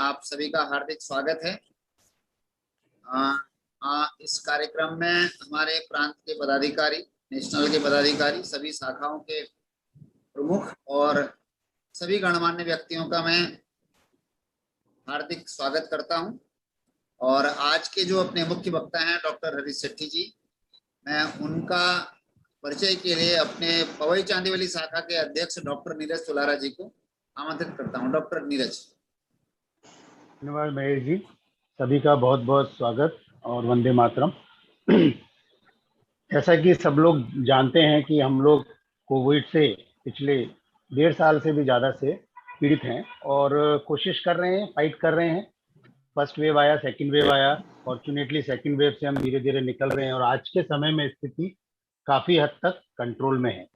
आप सभी का हार्दिक स्वागत है। इस कार्यक्रम में हमारे प्रांत के पदाधिकारी, नेशनल के पदाधिकारी, सभी शाखाओं के प्रमुख और सभी गणमान्य व्यक्तियों का मैं हार्दिक स्वागत करता हूं। और आज के जो अपने मुख्य वक्ता हैं डॉक्टर हरीश शेट्टी जी, मैं उनका परिचय के लिए अपने पवई चांदीवली शाखा के अध्यक्ष डॉक्टर नीरज तुलारा जी को आमंत्रित करता हूं। डॉक्टर नीरज। धन्यवाद महेश जी, सभी का बहुत बहुत स्वागत और वंदे मातरम। जैसा कि सब लोग जानते हैं कि हम लोग कोविड से पिछले 1.5 साल से भी ज़्यादा से पीड़ित हैं और कोशिश कर रहे हैं, फाइट कर रहे हैं। फर्स्ट वेव आया, सेकंड वेव आया, फॉर्चुनेटली सेकंड वेव से हम धीरे धीरे निकल रहे हैं और आज के समय में स्थिति काफ़ी हद तक कंट्रोल में है।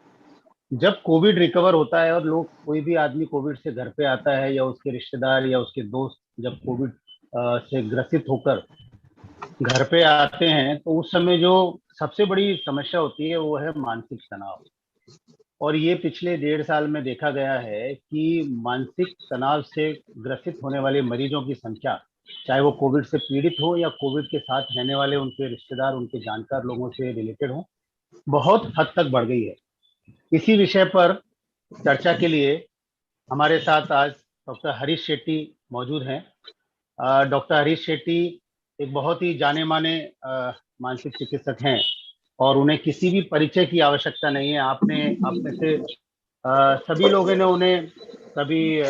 जब कोविड रिकवर होता है और लोग, कोई भी आदमी कोविड से घर पे आता है या उसके रिश्तेदार या उसके दोस्त जब कोविड से ग्रसित होकर घर पे आते हैं, तो उस समय जो सबसे बड़ी समस्या होती है वो है मानसिक तनाव। और ये पिछले 1.5 साल में देखा गया है कि मानसिक तनाव से ग्रसित होने वाले मरीजों की संख्या, चाहे वो कोविड से पीड़ित हो या कोविड के साथ रहने वाले उनके रिश्तेदार, उनके जानकार लोगों से रिलेटेड हो, बहुत हद तक बढ़ गई है। इसी विषय पर चर्चा के लिए हमारे साथ आज डॉक्टर हरीश शेट्टी मौजूद हैं। डॉक्टर हरीश शेट्टी एक बहुत ही जाने माने मानसिक चिकित्सक हैं और उन्हें किसी भी परिचय की आवश्यकता नहीं है। आप में से सभी लोगों ने उन्हें कभी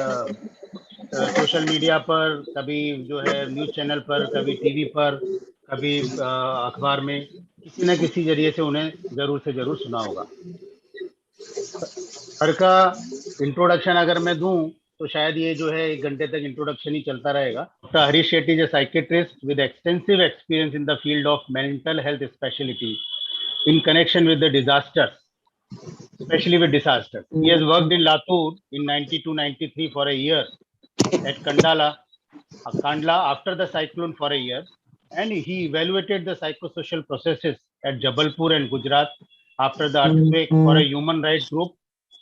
सोशल मीडिया पर, कभी जो है न्यूज़ चैनल पर, कभी टीवी पर, कभी अखबार में, किसी न किसी जरिए से उन्हें जरूर से जरूर सुना होगा। सर का इंट्रोडक्शन अगर मैं दूं तो शायद ये जो है 1 घंटे तक इंट्रोडक्शन ही चलता रहेगा। Doctor Harish Shetty is a psychiatrist with extensive experience in the field of mental health speciality in connection with the disasters, especially with disasters. He has worked in Latur in 92-93 for a year, at Kandla after the cyclone for a year, and he evaluated the psychosocial processes at Jabalpur and Gujarat after the earthquake for a human rights group,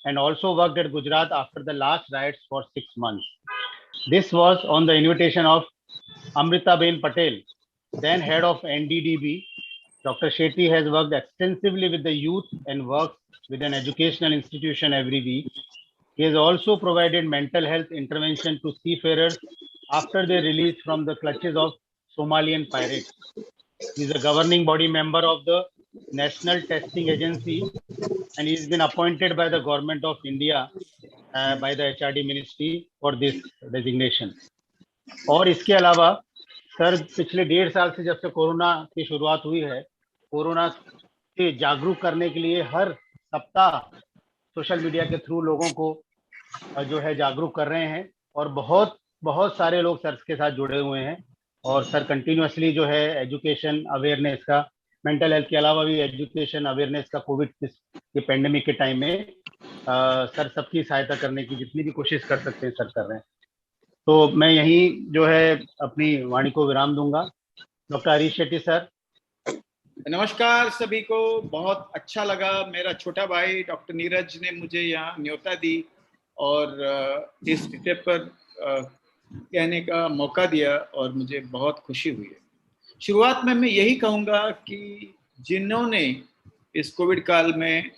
and also worked at Gujarat after the last riots for 6 months. This was on the invitation of Amritaben Patel, then head of NDDB. Dr. Shetty has worked extensively with the youth and works with an educational institution every week. He has also provided mental health intervention to seafarers after their release from the clutches of Somalian pirates. He is a governing body member of the National Testing Agency and he has been appointed by the Government of India by the HRD Ministry for this designation. और इसके अलावा sir पिछले 1.5 साल से जब से corona की शुरुआत हुई है, कोरोना से जागरूक करने के लिए हर सप्ताह सोशल मीडिया के थ्रू लोगों को जो है जागरूक कर रहे हैं और बहुत सारे लोग सर के साथ जुड़े हुए हैं। और सर कंटिन्यूअसली जो है एजुकेशन अवेयरनेस का, मेंटल हेल्थ के अलावा भी एजुकेशन अवेयरनेस का कोविड के पेंडेमिक के टाइम में सर सबकी सहायता करने की जितनी भी कोशिश कर सकते हैं सर कर रहे हैं। तो मैं यही जो है अपनी वाणी को विराम दूंगा। Doctor Harish Shetty sir. नमस्कार सभी को, बहुत अच्छा लगा। मेरा छोटा भाई डॉक्टर नीरज ने मुझे यहाँ न्योता दी और इस विषय पर कहने का मौका दिया और मुझे बहुत खुशी हुई है। शुरुआत में मैं यही कहूँगा कि जिन्होंने इस कोविड काल में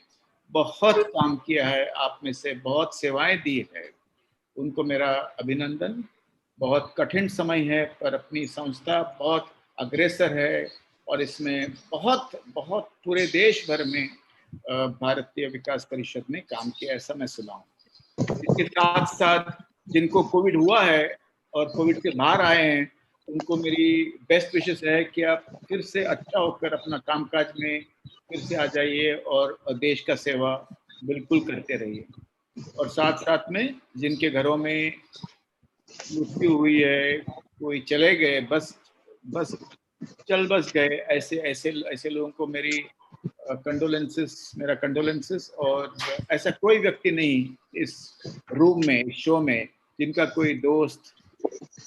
बहुत काम किया है, आप में से बहुत सेवाएं दी है, उनको मेरा अभिनंदन। बहुत कठिन समय है पर अपनी संस्था बहुत अग्रसर है और इसमें बहुत पूरे देश भर में भारतीय विकास परिषद ने काम किया, ऐसा मैं सुना हूँ। इसके साथ साथ जिनको कोविड हुआ है और कोविड से बाहर आए हैं, उनको मेरी बेस्ट विशेस है कि आप फिर से अच्छा होकर अपना कामकाज में फिर से आ जाइए और देश का सेवा बिल्कुल करते रहिए। और साथ साथ में जिनके घरों में मृत्यु हुई है, कोई चले गए, बस गए, ऐसे लोगों को मेरी मेरा कंडोलेंसेस। और ऐसा कोई व्यक्ति नहीं इस रूम में, इस शो में, जिनका कोई दोस्त,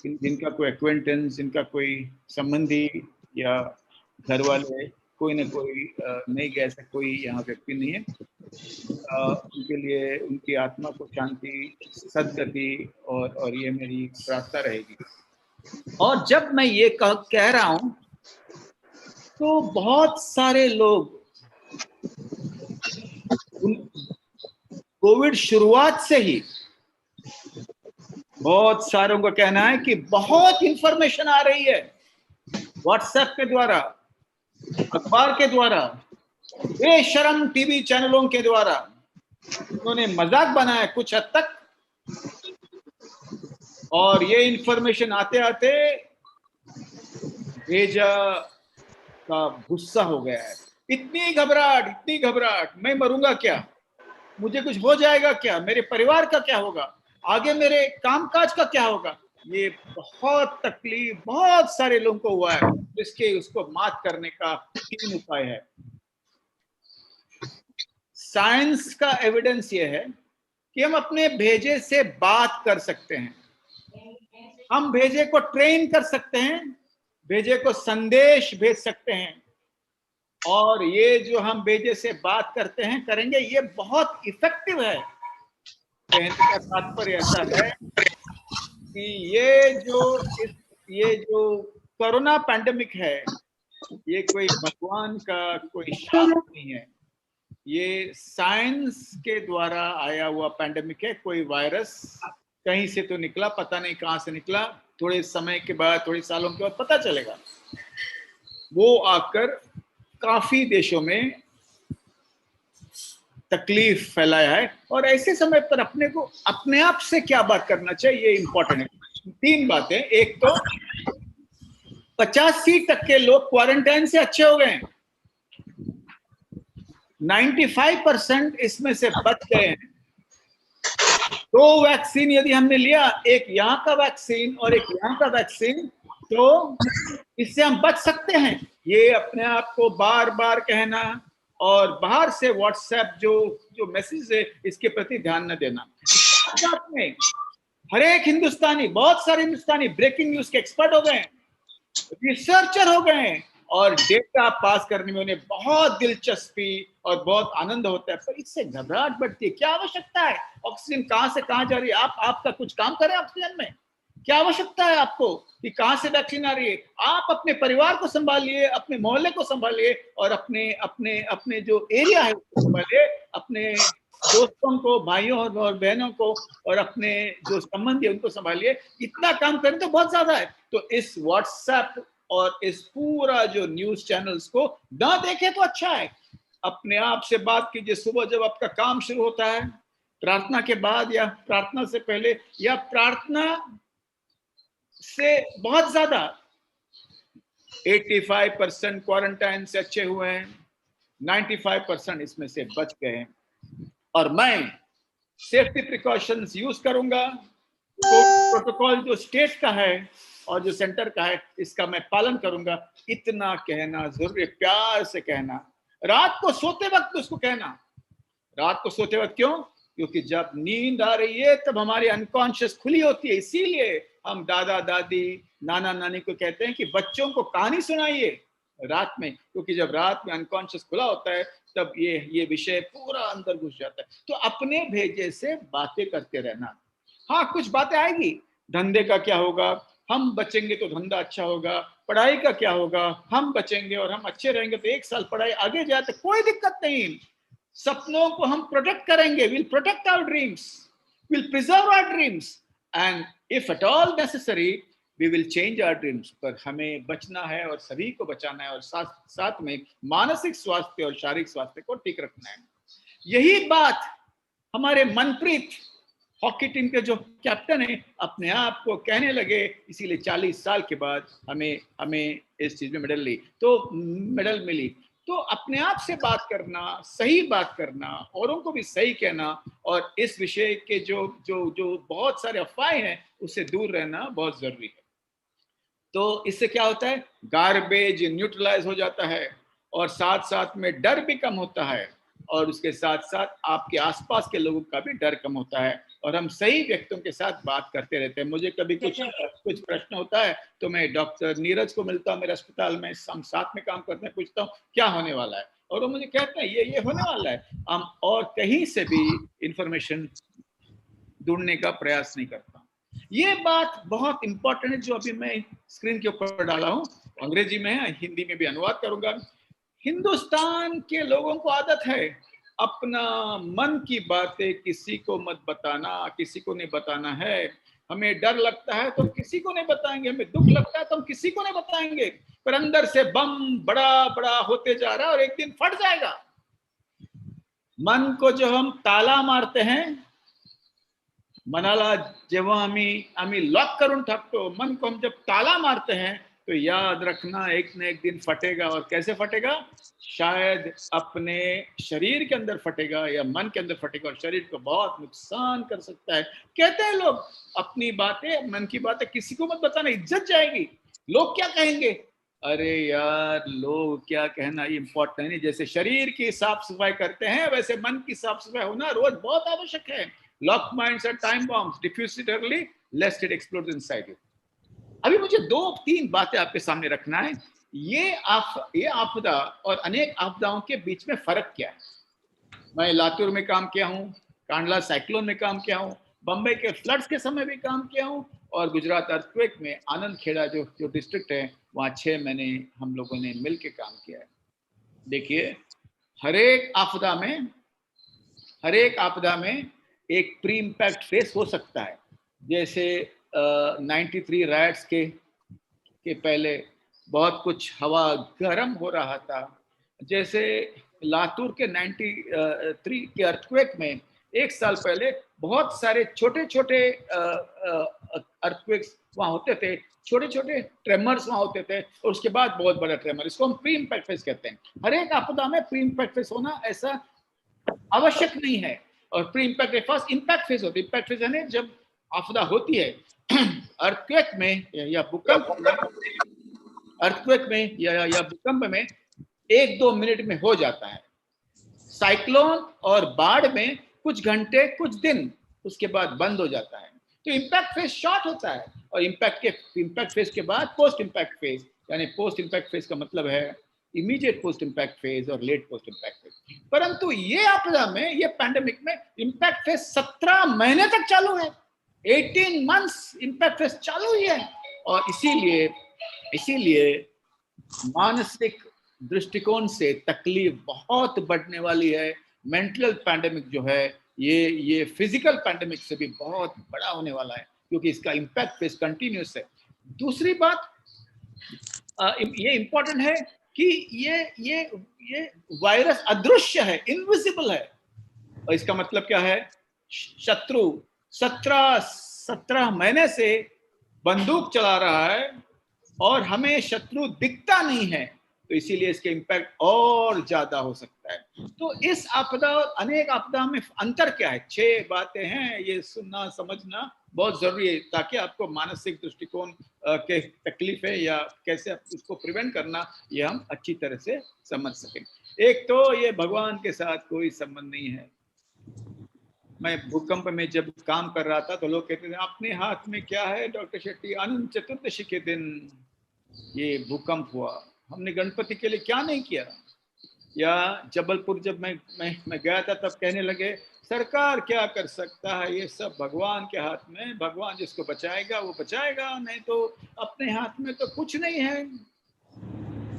जिनका कोई एक्वेंटेंस, जिनका कोई संबंधी या घर वाले, कोई ना कोई नहीं गया, ऐसा कोई यहाँ व्यक्ति नहीं है। उनके लिए, उनकी आत्मा को शांति, सद्गति और ये मेरी प्रार्थना रहेगी। और जब मैं ये कह रहा हूं तो बहुत सारे लोग कोविड शुरुआत से ही बहुत सारों का कहना है कि बहुत इंफॉर्मेशन आ रही है व्हाट्सएप के द्वारा, अखबार के द्वारा, बेशरम टीवी चैनलों के द्वारा। उन्होंने मजाक बनाया कुछ हद तक, और ये इंफॉर्मेशन आते आते भेजा का गुस्सा हो गया है। इतनी घबराहट, मैं मरूंगा क्या, मुझे कुछ हो जाएगा क्या, मेरे परिवार का क्या होगा, आगे मेरे कामकाज का क्या होगा। ये बहुत तकलीफ बहुत सारे लोगों को हुआ है। उसको मात करने का 3 उपाय है। साइंस का एविडेंस ये है कि हम अपने भेजे से बात कर सकते हैं, हम भेजे को ट्रेन कर सकते हैं, भेजे को संदेश भेज सकते हैं, और ये जो हम भेजे से बात करते हैं करेंगे, ये बहुत इफेक्टिव है। कहने का तात्पर्य ऐसा है कि ये जो कोरोना पैंडेमिक है, ये कोई भगवान का कोई शाप नहीं है, ये साइंस के द्वारा आया हुआ पैंडेमिक है। कोई वायरस कहीं से तो निकला, पता नहीं कहां से निकला, थोड़े समय के बाद, थोड़े सालों के बाद पता चलेगा। वो आकर काफी देशों में तकलीफ फैलाया है, और ऐसे समय पर अपने को अपने आप से क्या बात करना चाहिए, ये इंपॉर्टेंट है। 3 बातें। एक तो 85% लोग क्वारंटाइन से अच्छे हो गए, 95% इसमें से बच गए हैं। 2 वैक्सीन यदि हमने लिया, एक यहाँ का वैक्सीन और एक यहाँ का वैक्सीन, तो इससे हम बच सकते हैं। ये अपने आप को बार बार कहना, और बाहर से व्हाट्सएप जो मैसेज है, इसके प्रति ध्यान न देना। में हर एक हिंदुस्तानी, बहुत सारे हिंदुस्तानी ब्रेकिंग न्यूज के एक्सपर्ट हो गए, रिसर्चर हो गए, और डेटा पास करने में उन्हें बहुत दिलचस्पी और बहुत आनंद होता है। पर इससे घबराहट बढ़ती है। क्या आवश्यकता है? ऑक्सीजन कहां से कहां जा रही है? आपका कुछ काम करें ऑक्सीजन में, क्या आवश्यकता है आपको कि कहां से वैक्सीन आ रही है? आप अपने परिवार को संभालिए, अपने मोहल्ले को संभालिए, और अपने अपने अपने जो एरिया है उसको संभालिए, अपने दोस्तों को, भाइयों और बहनों को, और अपने जो संबंधी है उनको संभालिए। इतना काम करें तो बहुत ज्यादा है। तो इस व्हाट्सएप और इस पूरा जो न्यूज चैनल्स को ना देखें तो अच्छा है। अपने आप से बात कीजिए। सुबह जब आपका काम शुरू होता है, प्रार्थना के बाद या प्रार्थना से पहले, या प्रार्थना से बहुत ज्यादा, 85% क्वारंटाइन से अच्छे हुए हैं, 95% इसमें से बच गए हैं। और मैं सेफ्टी प्रिकॉशंस यूज करूंगा। प्रोटोकॉल जो स्टेट का है और जो सेंटर का है, इसका मैं पालन करूंगा। इतना कहना जरूरी, प्यार से कहना, रात को सोते वक्त उसको कहना। रात को सोते वक्त क्यों? क्योंकि जब नींद आ रही है तब हमारी अनकॉन्शियस खुली होती है। इसीलिए हम दादा दादी, नाना नानी को कहते हैं कि बच्चों को कहानी सुनाइए रात में, क्योंकि जब रात में अनकॉन्शियस खुला होता है तब ये विषय पूरा अंदर घुस जाता है। तो अपने भेजे से बातें करते रहना। हाँ, कुछ बातें आएगी, धंधे का क्या होगा, हम बचेंगे तो धंधा अच्छा होगा, पढ़ाई का क्या होगा, हम बचेंगे और हम अच्छे रहेंगे तो 1 साल पढ़ाई आगे जाए तो कोई दिक्कत नहीं। सपनों को हम प्रोटेक्ट करेंगे, will protect our dreams, will preserve our dreams, and if at all necessary we will change our dreams. पर हमें बचना है और सभी को बचाना है, और साथ में मानसिक स्वास्थ्य और शारीरिक स्वास्थ्य को ठीक रखना है। यही बात हमारे मनप्रीत हॉकी टीम के जो कैप्टन है अपने आप को कहने लगे। इसीलिए 40 साल के बाद हमें इस चीज में मेडल मिली। तो अपने आप से बात करना, सही बात करना, औरों को भी सही कहना, और इस विषय के जो बहुत सारे अफवाहें हैं उससे दूर रहना बहुत जरूरी है। तो इससे क्या होता है? गार्बेज न्यूट्रलाइज हो जाता है, और साथ साथ में डर भी कम होता है, और उसके साथ साथ आपके आसपास के लोगों का भी डर कम होता है, और हम सही व्यक्तियों के साथ बात करते रहते हैं। मुझे कभी कुछ प्रश्न होता है तो मैं डॉक्टर नीरज को मिलता हूँ मेरे अस्पताल में, हम साथ में काम करते हैं, पूछता हूँ क्या होने वाला है, और वो मुझे कहते हैं ये होने वाला है। हम और कहीं से भी इंफॉर्मेशन ढूंढने का प्रयास नहीं करता। ये बात बहुत इंपॉर्टेंट है जो अभी मैं स्क्रीन के ऊपर डाला हूं, अंग्रेजी में है, हिंदी में भी अनुवाद करूंगा। हिंदुस्तान के लोगों को आदत है अपना मन की बातें किसी को मत बताना, किसी को नहीं बताना है। हमें डर लगता है तो किसी को नहीं बताएंगे, हमें दुख लगता है तो हम किसी को नहीं बताएंगे, पर अंदर से बम बड़ा बड़ा होते जा रहा है और एक दिन फट जाएगा। मन को जो हम ताला मारते हैं, मनाला जेव्हा आम्ही लॉक करून टाकतो, मन को हम जब ताला मारते हैं तो याद रखना एक न एक दिन फटेगा। और कैसे फटेगा? शायद अपने शरीर के अंदर फटेगा या मन के अंदर फटेगा और शरीर को बहुत नुकसान कर सकता है। कहते हैं लोग अपनी बातें, मन की बातें किसी को मत बताना, इज्जत जाएगी, लोग क्या कहेंगे। अरे यार, लोग क्या कहना ये इंपॉर्टेंट नहीं। जैसे शरीर की साफ सफाई करते हैं वैसे मन की साफ सफाई होना रोज बहुत आवश्यक है। Locked minds are time bombs. Diffuse it early, lest it explodes inside you. अभी मुझे 2-3 बातें आपके सामने रखना है। ये आपदा और अनेक आपदाओं के बीच में फर्क क्या है? मैं लातूर में काम किया हूँ, कांडला साइक्लोन में काम किया हूँ, बम्बई के फ्लड्स के समय भी काम किया हूँ, और गुजरात अर्थक्वेक में आनंद खेड़ा जो डिस्ट्रिक्ट है वहाँ 6 महीने हम लोगों ने मिलकर काम किया है। देखिए, हर एक आपदा में एक प्री इम्पैक्ट फेस हो सकता है। जैसे 93 राइट्स के पहले बहुत कुछ हवा गर्म हो रहा था। जैसे लातूर के 93 के अर्थक्वेक में एक साल पहले बहुत सारे छोटे छोटे अर्थक्वेक्स वहाँ होते थे, छोटे छोटे ट्रेमर्स वहाँ होते थे, और उसके बाद बहुत बड़ा ट्रेमर। इसको हम प्री इम्पैक्ट फेस कहते हैं। हर एक आपदा में प्री इम्पैक्ट फेस होना ऐसा आवश्यक नहीं है। और pre impact first impact phase होती है। इम्पैक्ट फेज यानी जब आपदा होती है अर्थक्वेक में या भूकंप में 1-2 मिनट में हो जाता है। साइक्लोन और बाढ़ में कुछ घंटे कुछ दिन उसके बाद बंद हो जाता है। तो इम्पैक्ट फेज शॉर्ट होता है। और इम्पैक्ट फेज के बाद पोस्ट इम्पैक्ट फेज, यानी पोस्ट इम्पैक्ट फेज का मतलब है इमीडिएट पोस्ट इम्पैक्ट फेज और लेट पोस्ट इम्पैक्ट फेज। परंतु ये आपदा में, ये पैंडेमिक में इम्पैक्ट फेज 17 महीने तक चालू है। 18 मंथ्स इम्पैक्ट फेज चालू ही है। और इसीलिए मानसिक दृष्टिकोण से तकलीफ बहुत बढ़ने वाली है। मेंटल पैंडेमिक जो है ये फिजिकल पैंडेमिक से भी बहुत बड़ा होने वाला है, क्योंकि इसका इम्पैक्ट फेज कंटिन्यूस है। दूसरी बात ये इंपॉर्टेंट है कि ये वायरस अदृश्य है, इनविजिबल है। और इसका मतलब क्या है? शत्रु 17 महीने से बंदूक चला रहा है और हमें शत्रु दिखता नहीं है, तो इसीलिए इसके इम्पैक्ट और ज्यादा हो सकता है। तो इस आपदा और अनेक आपदा में अंतर क्या है? 6 बातें हैं, ये सुनना समझना बहुत जरूरी है, ताकि आपको मानसिक दृष्टिकोण के तकलीफ है या कैसे उसको प्रिवेंट करना, ये हम अच्छी तरह से समझ सकें। एक तो ये भगवान के साथ कोई संबंध नहीं है। मैं भूकंप में जब काम कर रहा था तो लोग कहते थे अपने हाथ में क्या है डॉक्टर शेट्टी, अनंत चतुर्दशी के दिन ये भूकंप हुआ, हमने गणपति के लिए क्या नहीं किया। या जबलपुर जब मैं गया था तब कहने लगे सरकार क्या कर सकता है, ये सब भगवान के हाथ में, भगवान जिसको बचाएगा वो बचाएगा, नहीं तो अपने हाथ में तो कुछ नहीं है।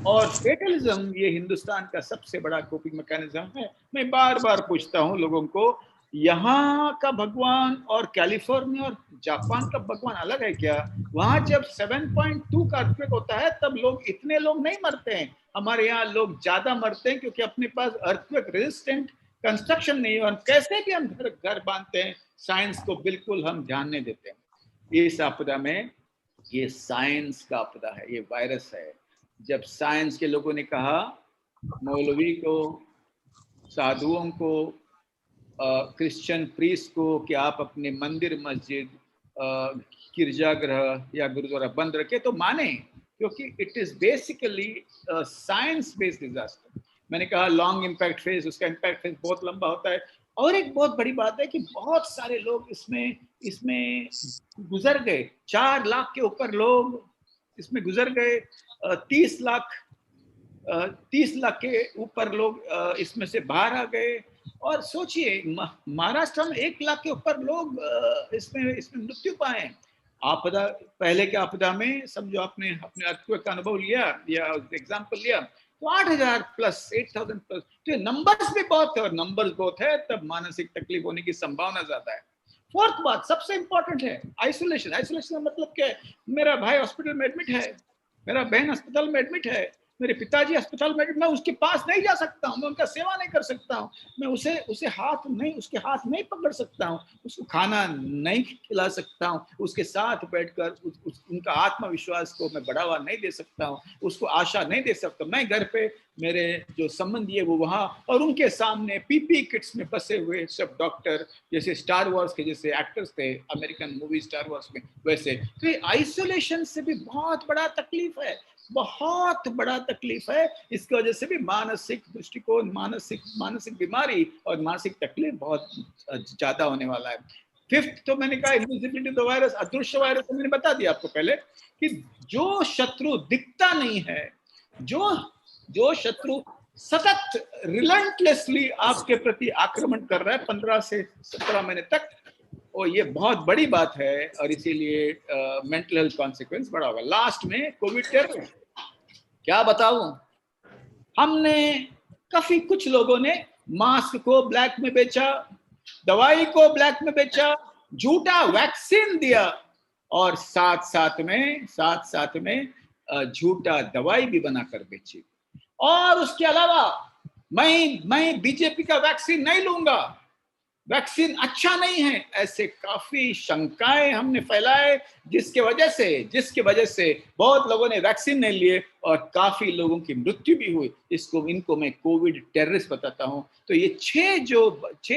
और फेटलिज्म ये हिंदुस्तान का सबसे बड़ा कोपिंग मैकेनिज्म है। मैं बार बार पूछता हूँ लोगों को, यहाँ का भगवान और कैलिफोर्निया और जापान का भगवान अलग है क्या? वहां जब 7.2 का अर्थक्वेक होता है तब इतने लोग नहीं मरते हैं। हमारे यहाँ लोग ज्यादा मरते हैं क्योंकि अपने पास अर्थक्वेक रेजिस्टेंट कंस्ट्रक्शन नहीं है। और कैसे भी हम घर बांधते हैं, साइंस को बिल्कुल हम ध्यान नहीं देते हैं। इस आपदा में ये साइंस का आपदा है, ये वायरस है। जब साइंस के लोगों ने कहा मौलवी को, साधुओं को, क्रिश्चियन प्रीस्ट को कि आप अपने मंदिर, मस्जिद, गिरजाघर या गुरुद्वारा बंद रखे, तो माने, क्योंकि it is basically science based disaster. मैंने कहा लॉन्ग इम्पैक्ट फेज, उसका इम्पैक्ट फेज बहुत लंबा होता है। और एक बहुत बड़ी बात है कि बहुत सारे लोग इसमें गुजर गए। 4 लाख के ऊपर लोग इसमें गुजर गए। 30 लाख के ऊपर लोग इसमें से बाहर आ गए। और सोचिए महाराष्ट्र में 1 लाख के ऊपर लोग इसमें मृत्यु पाए। आपदा, पहले के आपदा में समझो आपने अपने अर्थक्वेक का अनुभव लिया या एग्जाम्पल लिया, तो 8,000 प्लस 8,000 प्लस, तो नंबर्स भी बहुत है, और नंबर्स बहुत है तब मानसिक तकलीफ होने की संभावना ज्यादा है। फोर्थ बात सबसे इंपॉर्टेंट है आइसोलेशन। आइसोलेशन का मतलब क्या है? मेरा भाई हॉस्पिटल में एडमिट है, मेरा बहन अस्पताल में एडमिट है, मेरे पिताजी अस्पताल में, मैं उसके पास नहीं जा सकता हूँ, मैं उनका सेवा नहीं कर सकता हूँ, मैं उसके हाथ नहीं पकड़ सकता हूँ, उसको खाना नहीं खिला सकता हूँ, उसके साथ बैठकर उनका आत्मविश्वास को मैं बढ़ावा नहीं दे सकता हूँ, उसको आशा नहीं दे सकता। मैं घर पे, मेरे जो संबंधी है वो वहाँ, और उनके सामने पीपी किट्स में बसे हुए सब डॉक्टर, जैसे स्टार वॉर्स के जैसे एक्टर्स थे अमेरिकन मूवी स्टार वॉर्स में, वैसे। तो ये आइसोलेशन से भी बहुत बड़ा तकलीफ है, बहुत बड़ा तकलीफ है। इसकी वजह से भी मानसिक दृष्टिकोण, मानसिक बीमारी और मानसिक तकलीफ बहुत ज्यादा होने वाला है। फिफ्थ तो मैंने कहा इनविजिबिलिटी ऑफ द वायरस, अदृश्य वायरस, तो मैंने बता दिया आपको पहले कि जो शत्रु दिखता नहीं है, जो शत्रु सतत रिलेंटलेसली आपके प्रति आक्रमण कर रहा है 15 से 17 महीने तक, और ये बहुत बड़ी बात है, और इसीलिए मेंटल हेल्थ कॉन्सिक्वेंस बड़ा होगा। लास्ट में कोविड टेरर, क्या बताऊं, हमने काफी कुछ लोगों ने मास्क को ब्लैक में बेचा, दवाई को ब्लैक में बेचा, झूठा वैक्सीन दिया, और साथ साथ में झूठा दवाई भी बनाकर बेची। और उसके अलावा मैं बीजेपी का वैक्सीन नहीं लूंगा, वैक्सीन अच्छा नहीं है, ऐसे काफी शंकाएं हमने फैलाए, जिसके वजह से बहुत लोगों ने वैक्सीन नहीं लिए और काफी लोगों की मृत्यु भी हुई। इनको मैं कोविड टेररिस्ट बताता हूं। तो ये छह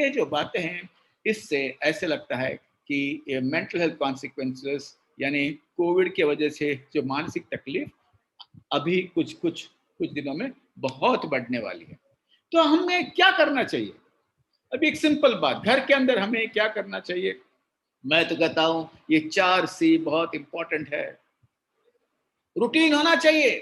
जो बातें हैं, इससे ऐसे लगता है कि मेंटल हेल्थ कॉन्सिक्वेंसेस, यानी कोविड के वजह से जो मानसिक तकलीफ अभी कुछ दिनों में बहुत बढ़ने वाली है। तो हमें क्या करना चाहिए? अभी एक सिंपल बात, घर के अंदर हमें क्या करना चाहिए? मैं तो कहता हूं ये 4C बहुत इंपॉर्टेंट है। रूटीन होना चाहिए।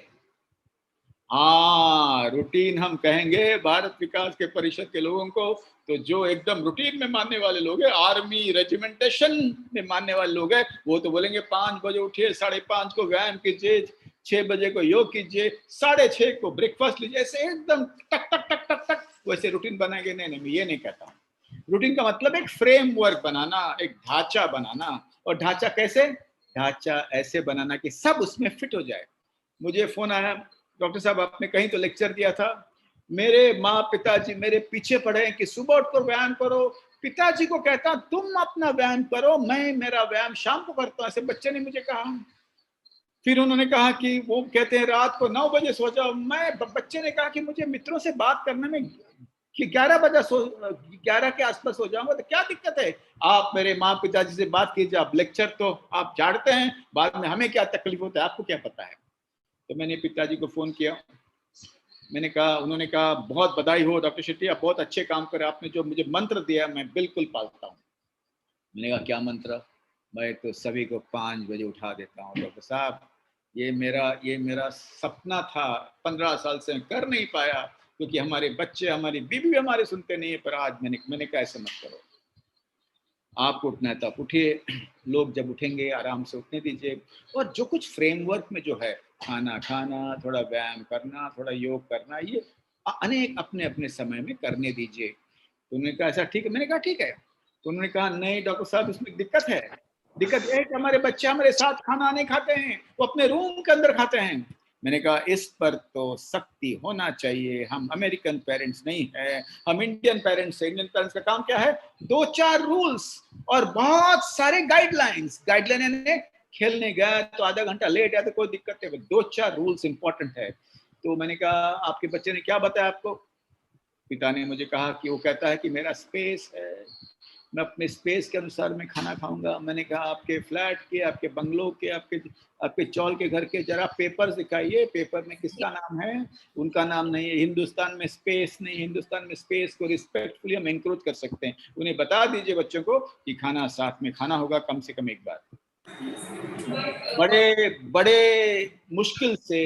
हाँ, रूटीन हम कहेंगे भारत विकास के परिषद के लोगों को, तो जो एकदम रूटीन में मानने वाले लोग हैं, आर्मी रेजिमेंटेशन में मानने वाले लोग हैं, वो तो बोलेंगे 5 बजे उठिए, 5:30 को व्यायाम कीजिए, 6 बजे को योग कीजिए, 6:30 को ब्रेकफास्ट लीजिए, ऐसे एकदम टक टक टक टक टक वैसे रूटीन बनाएंगे। नहीं, मैं ये नहीं कहता। रूटीन का मतलब एक फ्रेमवर्क बनाना, एक ढांचा बनाना। और ढांचा कैसे? ढांचा ऐसे बनाना कि सब उसमें फिट हो जाए। मुझे फोन आया, डॉक्टर साहब आपने कहीं तो लेक्चर दिया था, मेरे माँ पिताजी मेरे पीछे पड़े हैं कि सुबह उठकर व्यायाम करो। पिताजी को कहता तुम अपना व्यायाम करो, मैं मेरा व्यायाम शाम को करता हूँ, ऐसे बच्चे ने मुझे कहा। फिर उन्होंने कहा कि वो कहते हैं रात को 9 बजे सो जाओ। बच्चे ने कहा कि मुझे मित्रों से बात करने में कि 11 के आसपास हो जाऊंगा, तो क्या दिक्कत है? आप मेरे माँ पिताजी से बात कीजिए, आप लेक्चर तो आप झाड़ते हैं, बाद में हमें क्या तकलीफ होता है, आपको क्या पता है? तो मैंने पिताजी को फोन किया, मैंने कहा, उन्होंने कहा बहुत बधाई हो डॉक्टर शेट्टी, आप बहुत अच्छे काम कर रहे हैं, आपने जो मुझे मंत्र दिया मैं बिल्कुल पालता हूँ। मैंने कहा क्या मंत्र? मैं तो सभी को 5 बजे उठा देता हूँ डॉक्टर साहब, ये मेरा सपना था, 15 साल से कर नहीं पाया, क्योंकि हमारे बच्चे, हमारी बीवी भी हमारे सुनते नहीं है, पर आज मैंने कहा ऐसे मत करो, आपको उठना है तो आप उठिए, लोग जब उठेंगे आराम से उठने दीजिए। और जो कुछ फ्रेमवर्क में जो है, खाना खाना, थोड़ा व्यायाम करना, थोड़ा योग करना, ये अनेक अपने अपने समय में करने दीजिए। तो उन्होंने कहा ऐसा ठीक है? मैंने कहा ठीक है। तो उन्होंने कहा नहीं डॉक्टर साहब, इसमें दिक्कत है। दिक्कत यह है कि हमारे बच्चे हमारे साथ खाना नहीं खाते हैं, वो अपने रूम के अंदर खाते हैं। मैंने कहा इस पर तो सख्ती होना चाहिए, हम अमेरिकन पेरेंट्स नहीं है, हम इंडियन पेरेंट्स हैं। इंडियन पेरेंट्स का काम क्या है? 2-4 रूल्स और बहुत सारे गाइडलाइंस यानी खेलने गया तो आधा घंटा लेट आया तो कोई दिक्कत नहीं, 2-4 रूल्स इंपॉर्टेंट है। तो मैंने कहा आपके बच्चे ने क्या बताया आपको? पिता ने मुझे कहा कि वो कहता है कि मेरा स्पेस है, मैं अपने स्पेस के अनुसार मैं खाना खाऊंगा। मैंने कहा आपके फ्लैट के, आपके बंगलों के, आपके चौल के घर के जरा पेपर्स दिखाइए, पेपर में किसका नाम है? उनका नाम नहीं है। हिंदुस्तान में स्पेस नहीं, हिंदुस्तान में स्पेस को रिस्पेक्टफुली हम इंक्रोच कर सकते हैं। उन्हें बता दीजिए बच्चों को कि खाना साथ में खाना होगा कम से कम एक बार। बड़े मुश्किल से,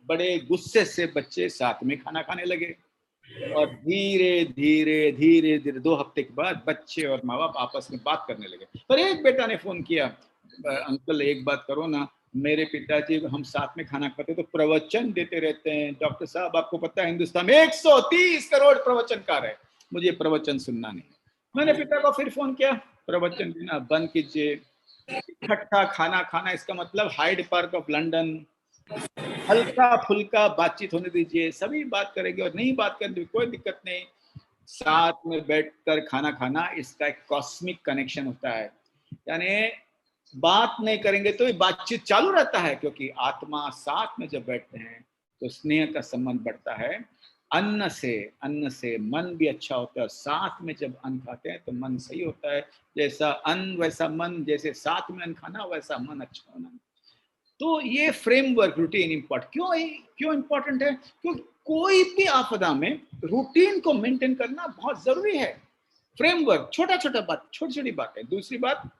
बड़े गुस्से से बच्चे साथ में खाना खाने लगे। और धीरे धीरे धीरे धीरे 2 हफ्ते के बाद बच्चे और माँ बाप आपस में बात करने लगे। पर एक बेटा ने फोन किया, अंकल एक बात करो ना, मेरे पिताजी हम साथ में खाना खाते तो प्रवचन देते रहते हैं, डॉक्टर साहब आपको पता है हिंदुस्तान में 130 करोड़ प्रवचनकार है, मुझे प्रवचन सुनना नहीं। मैंने पिता को फिर फोन किया, प्रवचन देना बंद कीजिए, इकट्ठा खाना खाना इसका मतलब हाइड पार्क ऑफ लंदन, हल्का फुल्का बातचीत होने दीजिए, सभी बात करेंगे और नहीं बात करने कोई दिक्कत नहीं, साथ में बैठकर खाना खाना इसका एक कॉस्मिक कनेक्शन होता है। यानी बात नहीं करेंगे तो बातचीत चालू रहता है, क्योंकि आत्मा साथ में जब बैठते हैं तो स्नेह का संबंध बढ़ता है। अन्न से मन भी अच्छा होता है, साथ में जब अन्न खाते हैं तो मन सही होता है, जैसा अन्न वैसा मन, जैसे साथ में अन्न खाना वैसा मन अच्छा होना। तो ये फ्रेमवर्क रूटीन क्यों इंपॉर्टेंट है? क्योंकि कोई भी आपदा में रूटीन को मेंटेन करना बहुत जरूरी है। फ्रेमवर्क, छोटा छोटा बात, छोटी छोटी बातें। दूसरी बात,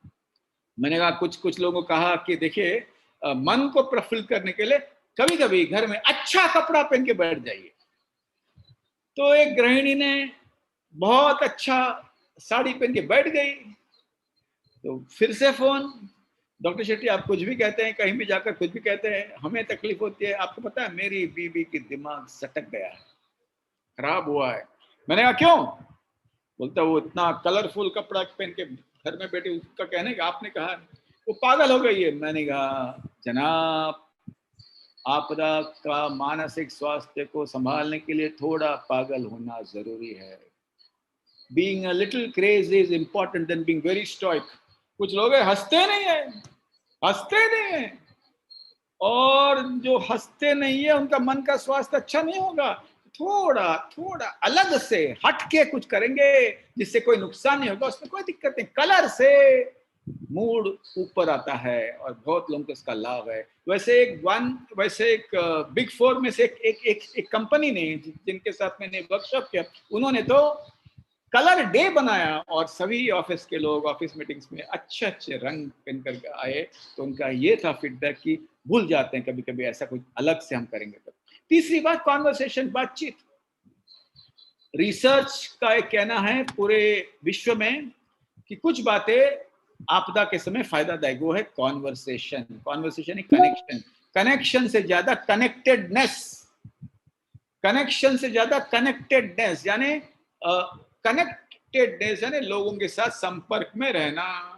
मैंने कहा कुछ लोगों को कहा कि देखिए मन को प्रफुल्लित करने के लिए कभी कभी घर में अच्छा कपड़ा पहन के बैठ जाइए। तो एक गृहिणी ने बहुत अच्छा साड़ी पहन के बैठ गई, तो फिर से फोन, डॉक्टर शेट्टी आप कुछ भी कहते हैं, कहीं भी जाकर कुछ भी कहते हैं, हमें तकलीफ होती है, आपको पता है मेरी बीबी की दिमाग सटक गया है, खराब हुआ है। मैंने कहा क्यों? बोलता वो इतना कलरफुल कपड़ा पहन के घर में बैठी, उसका कहने का आपने कहा वो पागल हो गई है। मैंने कहा जनाब, आपदा का मानसिक स्वास्थ्य को संभालने के लिए थोड़ा पागल होना जरूरी है। Being a little crazy is important than being very stoic. कुछ लोग हंसते नहीं है, और जो हंसते नहीं है उनका मन का स्वास्थ्य अच्छा नहीं होगा। थोड़ा अलग से हट के कुछ करेंगे जिससे कोई नुकसान नहीं होगा, उसमें कोई दिक्कत नहीं। कलर से मूड ऊपर आता है और बहुत लोगों को इसका लाभ है। वैसे एक बिग 4 में से एक कंपनी ने, जिनके साथ मैंने वर्कशॉप किया, उन्होंने तो कलर डे बनाया और सभी ऑफिस के लोग ऑफिस मीटिंग्स में अच्छे अच्छे रंग पहन कर आए। तो उनका ये था फीडबैक कि भूल जाते हैं कभी कभी ऐसा कुछ अलग से हम करेंगे तो। तीसरी बात, कॉन्वर्सेशन, बातचीत। रिसर्च का एक कहना है पूरे विश्व में कि कुछ बातें आपदा के समय फायदादायक, वो है कॉन्वर्सेशन। कॉन्वर्सेशन एक कनेक्शन से ज्यादा कनेक्टेडनेस यानी कनेक्टेडनेस यानी लोगों के साथ संपर्क में रहना।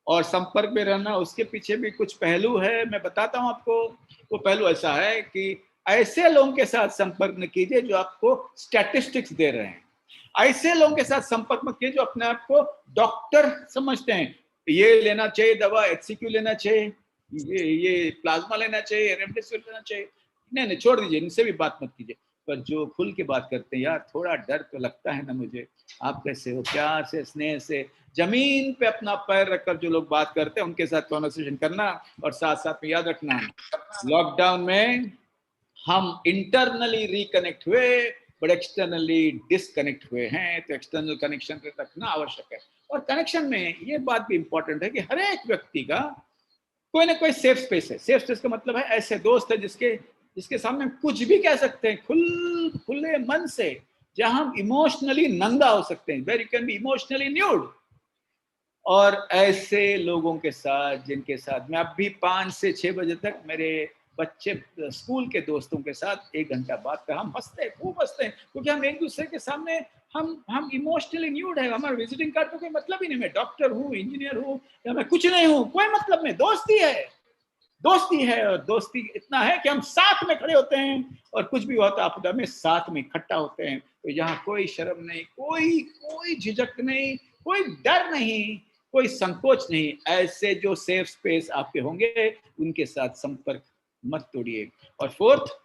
और संपर्क में रहना, उसके पीछे भी कुछ पहलू है, मैं बताता हूं आपको। वो पहलू ऐसा है कि ऐसे लोगों के साथ संपर्क न कीजिए जो आपको स्टैटिस्टिक्स दे रहे हैं। ऐसे लोगों के साथ संपर्क मत कीजिए जो अपने आप को डॉक्टर समझते हैं, ये लेना चाहिए दवा, HCQ लेना चाहिए, ये प्लाज्मा लेना चाहिए, रेमडेसिविर लेना चाहिए। नहीं, छोड़ दीजिए, इनसे भी बात मत कीजिए। पर जो खुल के बात करते हैं, यार थोड़ा डर तो लगता है ना मुझे, आप कैसे हो, प्यार से स्नेह से जमीन पे अपना पैर रखकर जो लोग बात करते हैं उनके साथ कॉन्वर्सेशन करना। और साथ साथ में याद रखना, लॉकडाउन में हम इंटरनली रिकनेक्ट हुए बट एक्सटर्नली डिसकनेक्ट हुए हैं, तो एक्सटर्नल कनेक्शन रखना आवश्यक है। और कनेक्शन में ये बात भी इंपॉर्टेंट है कि हर एक व्यक्ति का कोई ना कोई सेफ स्पेस है। सेफ स्पेस का मतलब है ऐसे दोस्त है जिसके सामने कुछ भी कह सकते हैं खुले मन से, जहां हम इमोशनली नंगा हो सकते हैं, where you can be emotionally nude. और ऐसे लोगों के साथ जिनके साथ मैं अब भी 5 से 6 बजे तक मेरे बच्चे स्कूल के दोस्तों के साथ 1 घंटा बात कर, हम हंसते हैं, खूब हंसते हैं, क्योंकि हम एक दूसरे के सामने हम इमोशनली न्यूड है। हमारा विजिटिंग कार्ड तो कोई मतलब ही नहीं, मैं डॉक्टर हूँ, इंजीनियर हूँ या मैं कुछ नहीं हूँ, कोई मतलब नहीं। दोस्ती है और दोस्ती इतना है कि हम साथ में खड़े होते हैं और कुछ भी होता है आपदा में साथ में इकट्ठा होते हैं। तो यहाँ कोई शर्म नहीं, कोई झिझक नहीं, कोई डर नहीं, कोई संकोच नहीं। ऐसे जो सेफ स्पेस आपके होंगे उनके साथ संपर्क मत तोड़िए। और फोर्थ,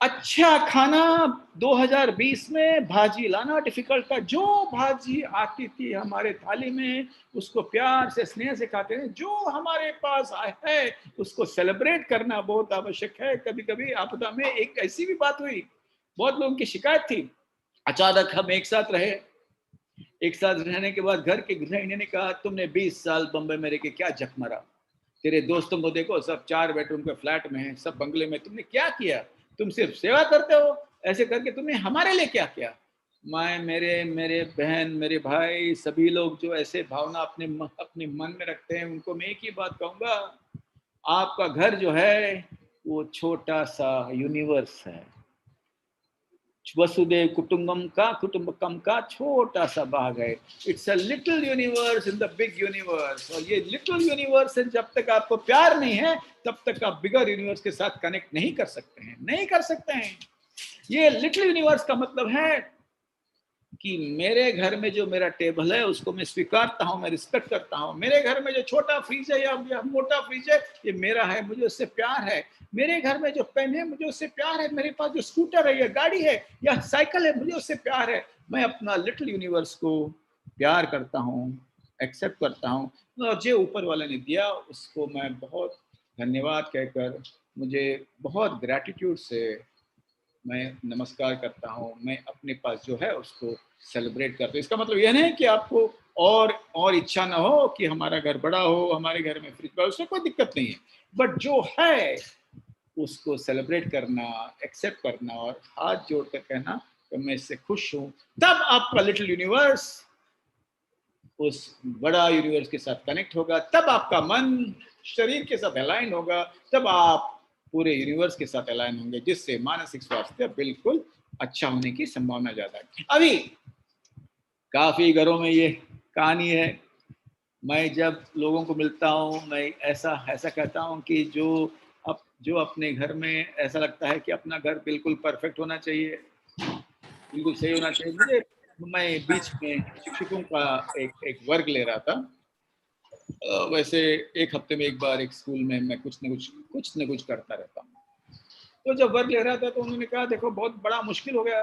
अच्छा खाना। 2020 में भाजी लाना डिफिकल्ट था। जो भाजी आती थी हमारे थाली में उसको प्यार से स्नेह से खाते हैं। जो हमारे पास है उसको सेलिब्रेट करना बहुत आवश्यक है। कभी कभी आपदा में एक ऐसी भी बात हुई, बहुत लोगों की शिकायत थी, अचानक हम एक साथ रहने के बाद घर के गृहिणी ने कहा, तुमने 20 साल बम्बई में रह के क्या जख मारा, तेरे दोस्तों को देखो सब 4 बेडरूम के फ्लैट में है, सब बंगले में, तुमने क्या किया, तुम सिर्फ सेवा करते हो, ऐसे करके तुमने हमारे लिए क्या किया। मैं, मेरे बहन, मेरे भाई, सभी लोग जो ऐसे भावना अपने मन में रखते हैं, उनको मैं एक ही बात कहूँगा, आपका घर जो है वो छोटा सा यूनिवर्स है। वसुदेव कुटुंबकम का छोटा सा भाग है। It's a little universe in the big universe. और ये लिटिल यूनिवर्स है, जब तक आपको प्यार नहीं है तब तक आप बिगर यूनिवर्स के साथ कनेक्ट नहीं कर सकते हैं, नहीं कर सकते हैं। ये लिटिल यूनिवर्स का मतलब है कि मेरे घर में जो मेरा टेबल है उसको मैं स्वीकारता हूँ, मैं रिस्पेक्ट करता हूँ। मेरे घर में जो छोटा फ्रिज है या मोटा फ्रिज है, ये मेरा है, मुझे उससे प्यार है। मेरे घर में जो पेन है, मुझे उससे प्यार है। मेरे पास जो स्कूटर है या गाड़ी है या साइकिल है, मुझे उससे प्यार है। मैं अपना लिटिल यूनिवर्स को प्यार करता हूँ, एक्सेप्ट करता हूँ। और जो ऊपर वाले ने दिया उसको मैं बहुत धन्यवाद कहकर, मुझे बहुत ग्रैटिट्यूड से मैं नमस्कार करता हूँ। मैं अपने पास जो है उसको सेलिब्रेट करता हूँ। इसका मतलब यह नहीं कि आपको और इच्छा ना हो कि हमारा घर बड़ा हो, हमारे घर में फ्रिज बड़ा, उसमें कोई दिक्कत नहीं है। बट जो है उसको सेलिब्रेट करना, एक्सेप्ट करना और हाथ जोड़कर कहना कि मैं इससे खुश हूँ, तब आपका लिटिल यूनिवर्स उस बड़ा यूनिवर्स के साथ कनेक्ट होगा। तब आपका मन शरीर के साथ अलाइन होगा, तब आप पूरे यूनिवर्स के साथ अलाइन होंगे, जिससे मानसिक स्वास्थ्य बिल्कुल अच्छा होने की संभावना ज्यादा है। अभी काफी घरों में ये कहानी है। मैं जब लोगों को मिलता हूँ, मैं ऐसा कहता हूँ कि जो अपने घर में ऐसा लगता है कि अपना घर बिल्कुल परफेक्ट होना चाहिए, बिल्कुल सही होना चाहिए। मैं बीच में शिक्षकों का एक वर्ग ले रहा था। वैसे एक हफ्ते में एक बार एक स्कूल में मैं कुछ न कुछ करता रहता हूँ। तो जब वर्ग ले रहा था तो उन्होंने कहा, देखो बहुत बड़ा मुश्किल हो गया,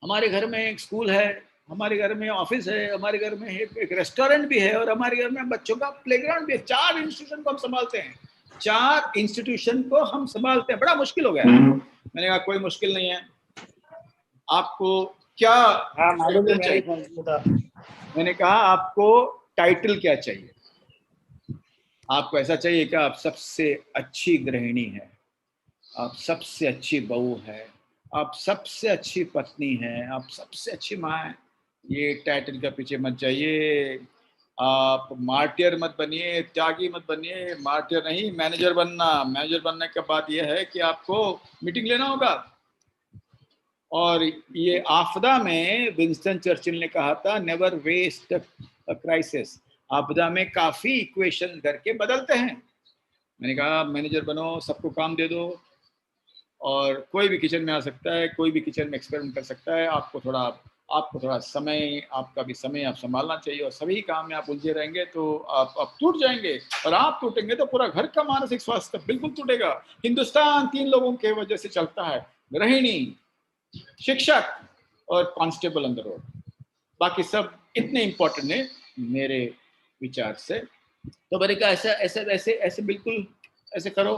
हमारे घर में एक स्कूल है, हमारे घर में ऑफिस है, हमारे घर में एक रेस्टोरेंट भी है और हमारे घर में बच्चों का प्लेग्राउंड भी है। 4 इंस्टीट्यूशन को हम संभालते हैं, 4 इंस्टीट्यूशन को हम संभालते हैं, बड़ा मुश्किल हो गया। मैंने कहा कोई मुश्किल नहीं है, आपको क्या टाइटल चाहिए? मैंने कहा आपको टाइटल क्या चाहिए? आपको ऐसा चाहिए कि आप सबसे अच्छी गृहिणी है, आप सबसे अच्छी बहू है, आप सबसे अच्छी पत्नी है, आप सबसे अच्छी माँ है। ये टाइटल के पीछे मत जाइए। आप मार्टियर मत बनिए, त्यागी मत बनिए। मार्टियर नहीं, मैनेजर बनना। मैनेजर बनने का बात यह है कि आपको मीटिंग लेना होगा। और ये आपदा में विंस्टन चर्चिल ने कहा था, नेवर वेस्ट अ क्राइसिस। आपदा में काफी इक्वेशन करके बदलते हैं। मैंने कहा मैनेजर बनो, सबको काम दे दो, और कोई भी किचन में आ सकता है, कोई भी किचन में एक्सपेरिमेंट कर सकता है। आपको थोड़ा समय, आपका भी समय आप संभालना चाहिए। और सभी काम में आप उलझे रहेंगे तो आप टूट जाएंगे, और आप टूटेंगे तो पूरा घर का मानसिक स्वास्थ्य बिल्कुल टूटेगा। हिंदुस्तान 3 लोगों के वजह से चलता है, गृहिणी, शिक्षक और कांस्टेबल ऑन द रोड। बाकी सब इतने इंपॉर्टेंट है मेरे विचार से। तो मैंने कहा ऐसे बिल्कुल ऐसे करो।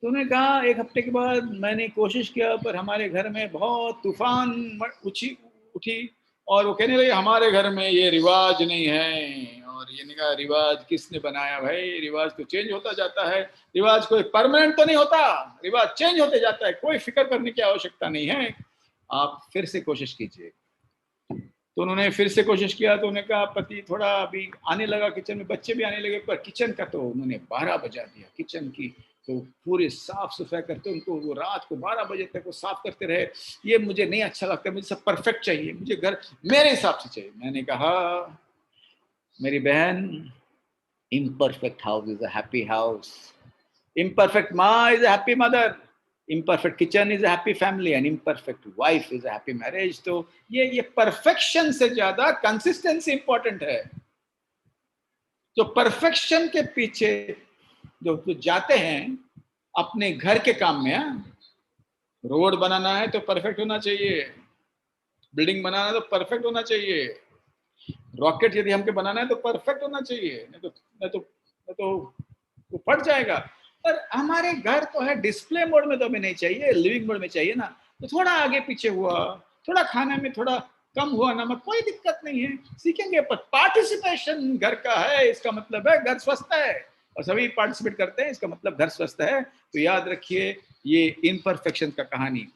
तो उन्होंने कहा, एक हफ्ते के बाद मैंने कोशिश किया, पर हमारे घर में बहुत तूफान उठी और वो कहने लगे हमारे घर में ये रिवाज नहीं है। और ये नहीं कहा, रिवाज किसने बनाया भाई? रिवाज तो चेंज होता जाता है, रिवाज कोई परमानेंट तो नहीं होता, रिवाज चेंज होते जाता है, कोई फिक्र करने की आवश्यकता नहीं है, आप फिर से कोशिश कीजिए। तो उन्होंने फिर से कोशिश किया। तो उन्होंने कहा पति थोड़ा अभी आने लगा किचन में, बच्चे भी आने लगे, पर किचन का तो उन्होंने 12 बजा दिया। किचन की तो पूरे साफ सफाई करते, उनको वो रात को 12 बजे तक वो साफ करते रहे। ये मुझे नहीं अच्छा लगता, मुझे सब परफेक्ट चाहिए, मुझे घर मेरे हिसाब से चाहिए। मैंने कहा मेरी बहन, imperfect house is a happy house, imperfect ma is a happy mother, imperfect kitchen is a happy family, and imperfect wife is a happy marriage. तो ये परफेक्शन से ज्यादा कंसिस्टेंसी इंपॉर्टेंट है। जो परफेक्शन के पीछे जो जाते हैं अपने घर के काम में, रोड बनाना है तो परफेक्ट होना चाहिए, बिल्डिंग बनाना है तो परफेक्ट होना चाहिए, रॉकेट यदि हमको बनाना है तो परफेक्ट होना चाहिए, नहीं तो वो फट जाएगा। पर हमारे घर तो है डिस्प्ले मोड में, तो हमें नहीं चाहिए, लिविंग मोड में चाहिए ना। तो थोड़ा आगे पीछे हुआ, थोड़ा खाने में थोड़ा कम हुआ नमक, कोई दिक्कत नहीं है, सीखेंगे। पर पार्टिसिपेशन घर का है, इसका मतलब है घर स्वस्थ है, और सभी पार्टिसिपेट करते हैं, इसका मतलब घर स्वस्थ है। तो याद रखिए ये इम्परफेक्शन का कहानी।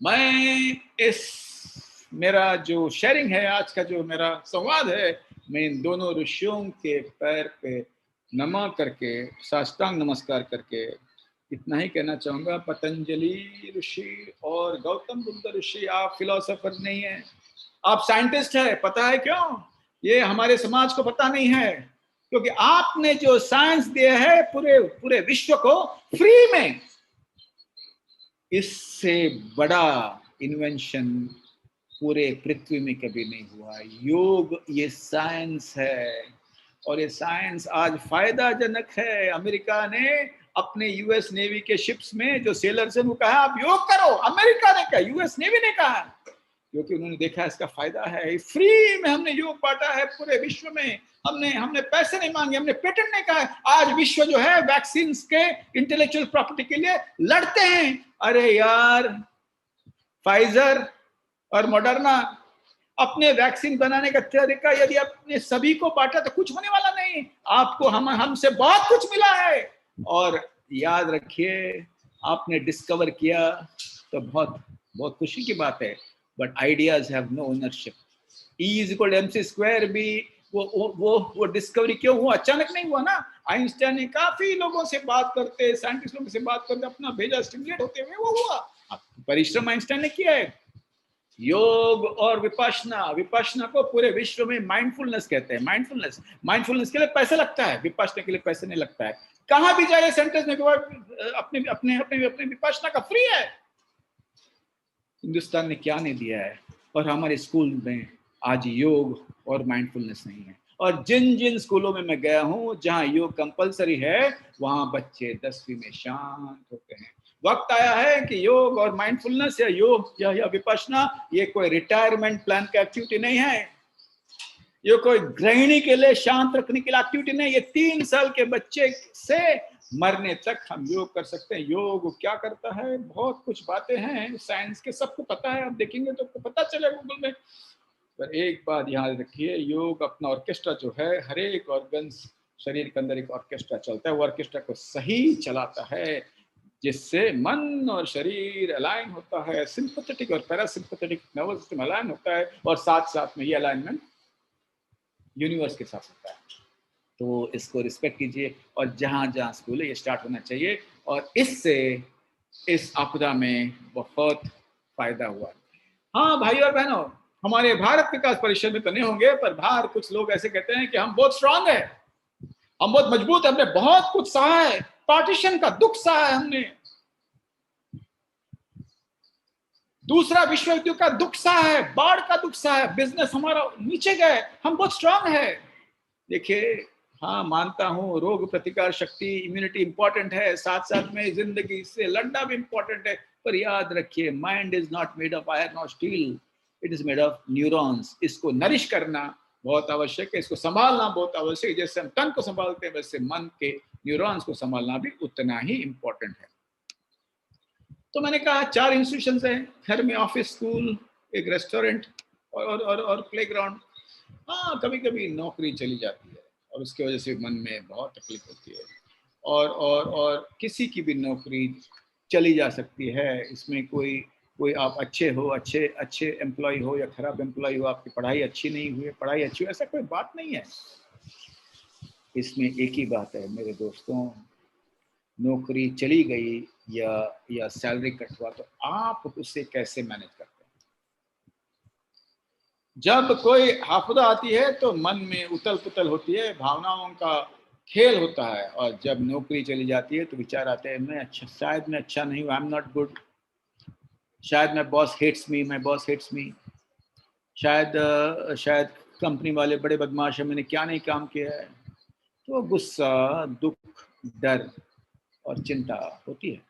मैं इस मेरा जो शेयरिंग है, आज का जो मेरा संवाद है, मैं इन दोनों ऋषियों के पैर पे नमा करके, साष्टांग नमस्कार करके इतना ही कहना चाहूंगा, पतंजलि ऋषि और गौतम बुद्ध ऋषि, आप फिलोसोफर नहीं है, आप साइंटिस्ट है। पता है क्यों? ये हमारे समाज को पता नहीं है, क्योंकि आपने जो साइंस दिया है पूरे पूरे विश्व को फ्री में, इससे बड़ा इन्वेंशन पूरे पृथ्वी में कभी नहीं हुआ। योग ये साइंस है, और ये साइंस आज फायदाजनक है। अमेरिका ने अपने यूएस नेवी के शिप्स में जो सेलर्स हैं वो कहा आप योग करो, अमेरिका ने कहा, यूएस नेवी ने कहा, क्योंकि उन्होंने देखा इसका फायदा है। फ्री में हमने योग बांटा है पूरे विश्व में, हमने पैसे नहीं मांगे, हमने पेटेंट नहीं कहा है। आज विश्व जो है वैक्सीन के इंटेलेक्चुअल प्रॉपर्टी के लिए लड़ते हैं। अरे यार, फाइजर और मॉडर्ना अपने वैक्सीन बनाने का तरीका यदि आपने सभी को बांटा तो कुछ होने वाला नहीं। आपको हमसे बहुत कुछ मिला है, और याद रखिए आपने डिस्कवर किया तो बहुत बहुत खुशी की बात है, but ideas have no ownership. E = mc² भी वो डिस्कवरी क्यों हुआ? अचानक नहीं हुआ ना। आइंस्टाइन ने काफी लोगों से बात करते, साइंटिस्ट लोगों से बात करते अपना भेजा स्टिमुलेट होते हुए वो हुआ। परिश्रम आइंस्टाइन ने किया है। योग और विपश्यना को पूरे विश्व में माइंडफुलनेस कहते हैं। माइंडफुलनेस के लिए पैसे लगता है, विपश्यना के लिए पैसे नहीं लगता है। कहां भी जाइए सेंटर्स में अपने अपने अपने अपने विपश्यना का फ्री है। हिंदुस्तान ने क्या नहीं दिया है, और हमारे स्कूल में आज योग और माइंडफुलनेस नहीं है। और जिन जिन स्कूलों में मैं गया हूं जहां योग कंपलसरी है, वहां बच्चे 10वीं में शांत होते हैं। वक्त आया है कि योग और माइंडफुलनेस या योग या विपश्यना ये कोई रिटायरमेंट प्लान का एक्टिविटी नहीं है, ये कोई गृहिणी के लिए शांत रखने के लिए एक्टिविटी नहीं। ये 3 साल के बच्चे से मरने तक हम योग कर सकते हैं। योग क्या करता है? बहुत कुछ बातें हैं साइंस के, सबको पता है, आप देखेंगे तो पता चलेगा गूगल में। पर एक बात याद रखिए, योग अपना ऑर्केस्ट्रा जो है, हर एक ऑर्गन्स शरीर के अंदर एक ऑर्केस्ट्रा चलता है, वो ऑर्केस्ट्रा को सही चलाता है, जिससे मन और शरीर अलाइन होता है, सिंपैथेटिक और पैरासिम्पैथेटिक नर्वस सिस्टम अलाइन होता है, और साथ साथ में ये अलाइनमेंट यूनिवर्स के साथ होता है। तो इसको रिस्पेक्ट कीजिए, और जहाँ जहाँ स्कूल है ये स्टार्ट होना चाहिए, और इससे इस आपदा में बहुत फायदा हुआ। हाँ भाई और बहनों, हमारे भारत विकास परिषद में तो नहीं होंगे, पर बाहर कुछ लोग ऐसे कहते हैं कि हम बहुत स्ट्रांग है, हम बहुत मजबूत है, हमने बहुत कुछ सहा है, पार्टीशन का दुख सहा है हमने, दूसरा विश्व युद्ध का दुख सहा है, बाढ़ का दुख सहा है, बिजनेस हमारा नीचे गए, हम बहुत स्ट्रांग है। देखिए, हाँ मानता हूँ रोग प्रतिकार शक्ति, इम्यूनिटी इंपॉर्टेंट है, साथ साथ में जिंदगी से लड़ना भी इंपॉर्टेंट है, पर याद रखिए mind is not made of iron और steel, it is made of neurons. इसको नरिश करना बहुत आवश्यक है, इसको संभालना बहुत आवश्यक है। जैसे हम तन को संभालते हैं, वैसे मन के न्यूरॉन्स को संभालना भी उतना ही इंपॉर्टेंट है। तो मैंने कहा 4 इंस्टीट्यूशंस हैं, घर में, ऑफिस, स्कूल, एक रेस्टोरेंट और प्लेग्राउंड। हाँ, कभी कभी नौकरी चली जाती है और उसकी वजह से मन में बहुत तकलीफ होती है, और किसी की भी नौकरी चली जा सकती है। इसमें कोई आप अच्छे एम्प्लॉय हो या खराब एम्प्लॉय हो, आपकी पढ़ाई अच्छी नहीं हुई, पढ़ाई अच्छी हो, ऐसा कोई बात नहीं है। इसमें एक ही बात है मेरे दोस्तों, नौकरी चली गई या सैलरी कट हुआ तो आप उसे कैसे मैनेज करते हैं। जब कोई आपदा आती है तो मन में उथल पुथल होती है, भावनाओं का खेल होता है, और जब नौकरी चली जाती है तो विचार आते हैं शायद मैं अच्छा नहीं हूँ, आई एम नॉट गुड, शायद मैं बॉस हेट्स मी, शायद कंपनी वाले बड़े बदमाश हैं, मैंने क्या नहीं काम किया है। तो गुस्सा, दुख, डर और चिंता होती है,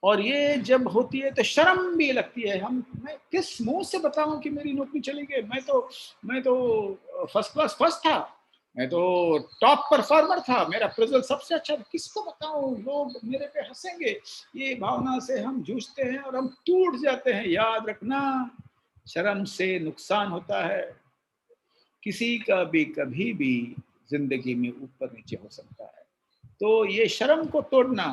और ये जब होती है तो शर्म भी लगती है। मैं किस मुंह से बताऊं कि मेरी नौकरी चली गई, मैं तो फर्स्ट क्लास फर्स्ट था, मैं तो टॉप परफॉर्मर था, मेरा रिजल्ट सबसे अच्छा था, किसको बताऊं, लोग मेरे पे हंसेंगे। ये भावना से हम जूझते हैं और हम टूट जाते हैं। याद रखना, शर्म से नुकसान होता है, किसी का भी कभी भी जिंदगी में ऊपर नीचे हो सकता है। तो ये शर्म को तोड़ना,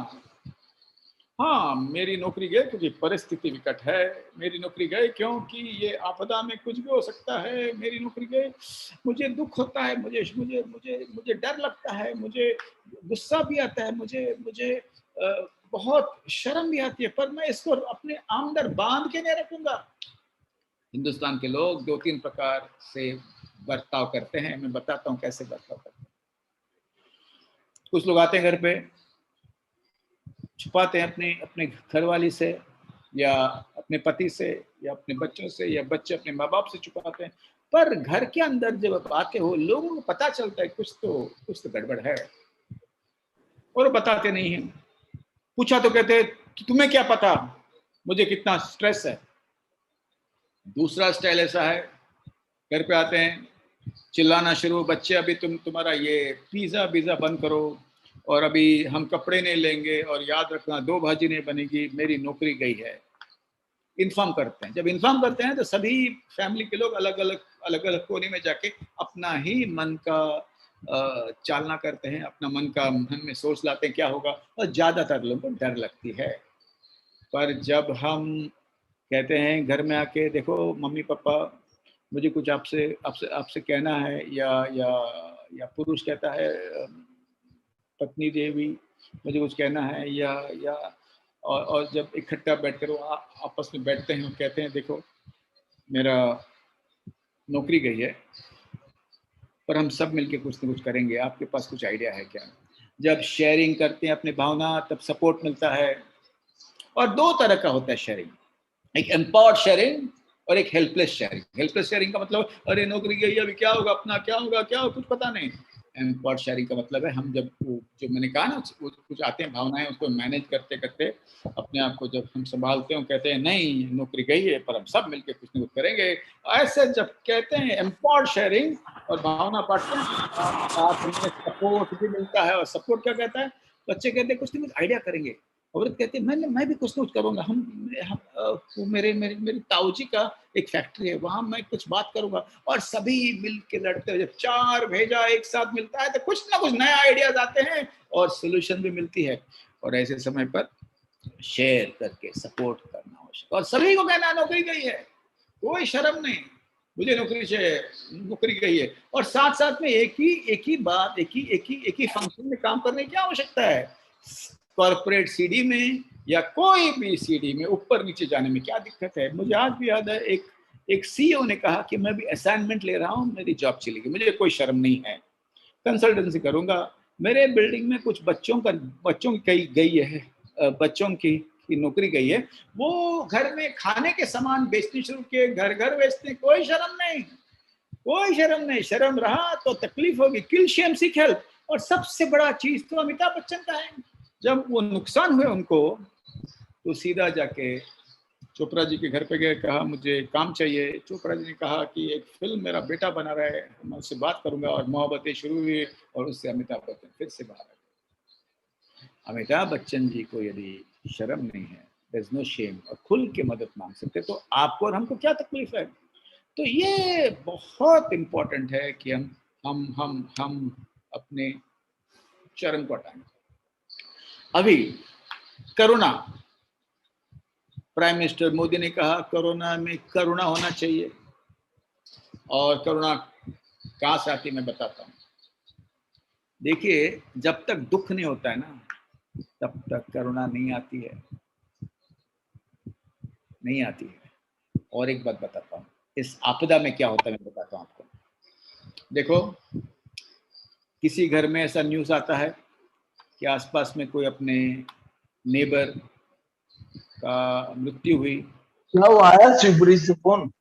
हाँ मेरी नौकरी गई क्योंकि परिस्थिति विकट है, मेरी नौकरी गई क्योंकि ये आपदा में कुछ भी हो सकता है, मेरी नौकरी गई, मुझे दुख होता है, मुझे मुझे मुझे मुझे डर लगता है, मुझे गुस्सा भी आता है, मुझे मुझे बहुत शर्म भी आती है, पर मैं इसको अपने अंदर बांध के नहीं रखूंगा। हिंदुस्तान के लोग 2-3 प्रकार से बर्ताव करते हैं, मैं बताता हूँ कैसे बर्ताव करते हैं। कुछ लोग आते हैं घर पे, छुपाते हैं अपने अपने घरवाली से या अपने पति से या अपने बच्चों से, या बच्चे अपने माँ बाप से छुपाते हैं, पर घर के अंदर जब आते हो लोगों को पता चलता है कुछ तो गड़बड़ है, और वो बताते नहीं हैं। पूछा तो कहते कि तुम्हें क्या पता मुझे कितना स्ट्रेस है। दूसरा स्टाइल ऐसा है, घर पे आते हैं, चिल्लाना शुरू, बच्चे अभी तुम्हारा ये पिज्जा बंद करो, और अभी हम कपड़े नहीं लेंगे, और याद रखना 2 भाजी नहीं बनेगी, मेरी नौकरी गई है। इन्फॉर्म करते हैं। जब इन्फॉर्म करते हैं तो सभी फैमिली के लोग अलग अलग कोने में जाके अपना ही मन का चालना करते हैं, अपना मन में सोच लाते हैं क्या होगा, और ज्यादातर लोगों को डर लगती है। पर जब हम कहते हैं घर में आके, देखो मम्मी पापा मुझे कुछ आपसे आपसे आपसे कहना है, या पुरुष कहता है पत्नी देवी मुझे कुछ कहना है, या और जब इकट्ठा बैठकर वो आपस में बैठते हैं और कहते हैं देखो मेरा नौकरी गई है, पर हम सब मिलके कुछ ना कुछ करेंगे, आपके पास कुछ आइडिया है क्या? जब शेयरिंग करते हैं अपनी भावना, तब सपोर्ट मिलता है। और 2 तरह का होता है शेयरिंग, एक एम्पावर्ड शेयरिंग और एक हेल्पलेस शेयरिंग। हेल्पलेस शेयरिंग का मतलब अरे नौकरी गई अभी क्या होगा, अपना क्या होगा कुछ पता नहीं। एम्पावर्ड शेयरिंग का मतलब है हम जब जो मैंने कहा ना, कुछ आते हैं भावनाएं, उसको मैनेज करते करते अपने आप को जब हम संभालते हैं, कहते हैं नहीं नौकरी गई है पर हम सब मिलकर कुछ ना कुछ करेंगे, ऐसे जब कहते हैं एम्पावर्ड शेयरिंग और भावना बांटते हैं, सपोर्ट भी मिलता है। और सपोर्ट क्या कहता है, बच्चे कहते हैं कुछ ना कुछ आइडिया करेंगे, औरत कहती है मैं भी कुछ ना कुछ करूंगा, हम मेरी ताऊजी का एक फैक्ट्री है, वहां मैं कुछ बात करूंगा, और सभी मिल के लड़ते हैं। जब 4 भेजा एक साथ मिलता है तो कुछ ना कुछ नया आइडियाज आते हैं और सोल्यूशन भी मिलती है। और ऐसे समय पर शेयर करके सपोर्ट करना आवश्यक, और सभी को कहना नौकरी गई है, कोई शर्म नहीं, मुझे नौकरी गई है, और साथ साथ में एक ही बात, एक ही फंक्शन में काम करने की आवश्यकता है। कॉर्पोरेट सीडी में या कोई भी सीडी में ऊपर नीचे जाने में क्या दिक्कत है? मुझे आज भी याद है एक सीईओ ने कहा कि मैं भी असाइनमेंट ले रहा हूं, मेरी जॉब चलेगी, मुझे कोई शर्म नहीं है, कंसल्टेंसी करूंगा। मेरे बिल्डिंग में कुछ बच्चों की नौकरी गई है, वो घर में खाने के सामान बेचने शुरू किए, घर बेचते, कोई शर्म नहीं। शर्म रहा तो तकलीफ होगी। किल शेम सीक हेल्प। और सबसे बड़ा चीज तो अमिताभ बच्चन का है, जब वो नुकसान हुए उनको, तो सीधा जाके चोपड़ा जी के घर पे गए, कहा मुझे काम चाहिए। चोपड़ा जी ने कहा कि एक फिल्म मेरा बेटा बना रहा है, मैं उससे बात करूंगा, और मोहब्बतें शुरू हुई, और उससे अमिताभ बच्चन फिर से बाहर आए। अमिताभ बच्चन जी को यदि शर्म नहीं है, देयर इज नो शेम, और खुल के मदद मांग सकते, तो आपको और हमको क्या तकलीफ है? तो ये बहुत इंपॉर्टेंट है कि हम अपने शर्म को हटाएं। अभी कोरोना, प्राइम मिनिस्टर मोदी ने कहा कोरोना में करुणा होना चाहिए, और करुणा कहाँ से आती मैं बताता हूँ। देखिए जब तक दुख नहीं होता है ना, तब तक करुणा नहीं आती है। और एक बात बताता हूँ, इस आपदा में क्या होता है मैं बताता हूँ आपको। देखो किसी घर में ऐसा न्यूज़ आता है कि आसपास में कोई अपने नेबर का मृत्यु हुई, क्या वो आया शिवपुरी से फोन?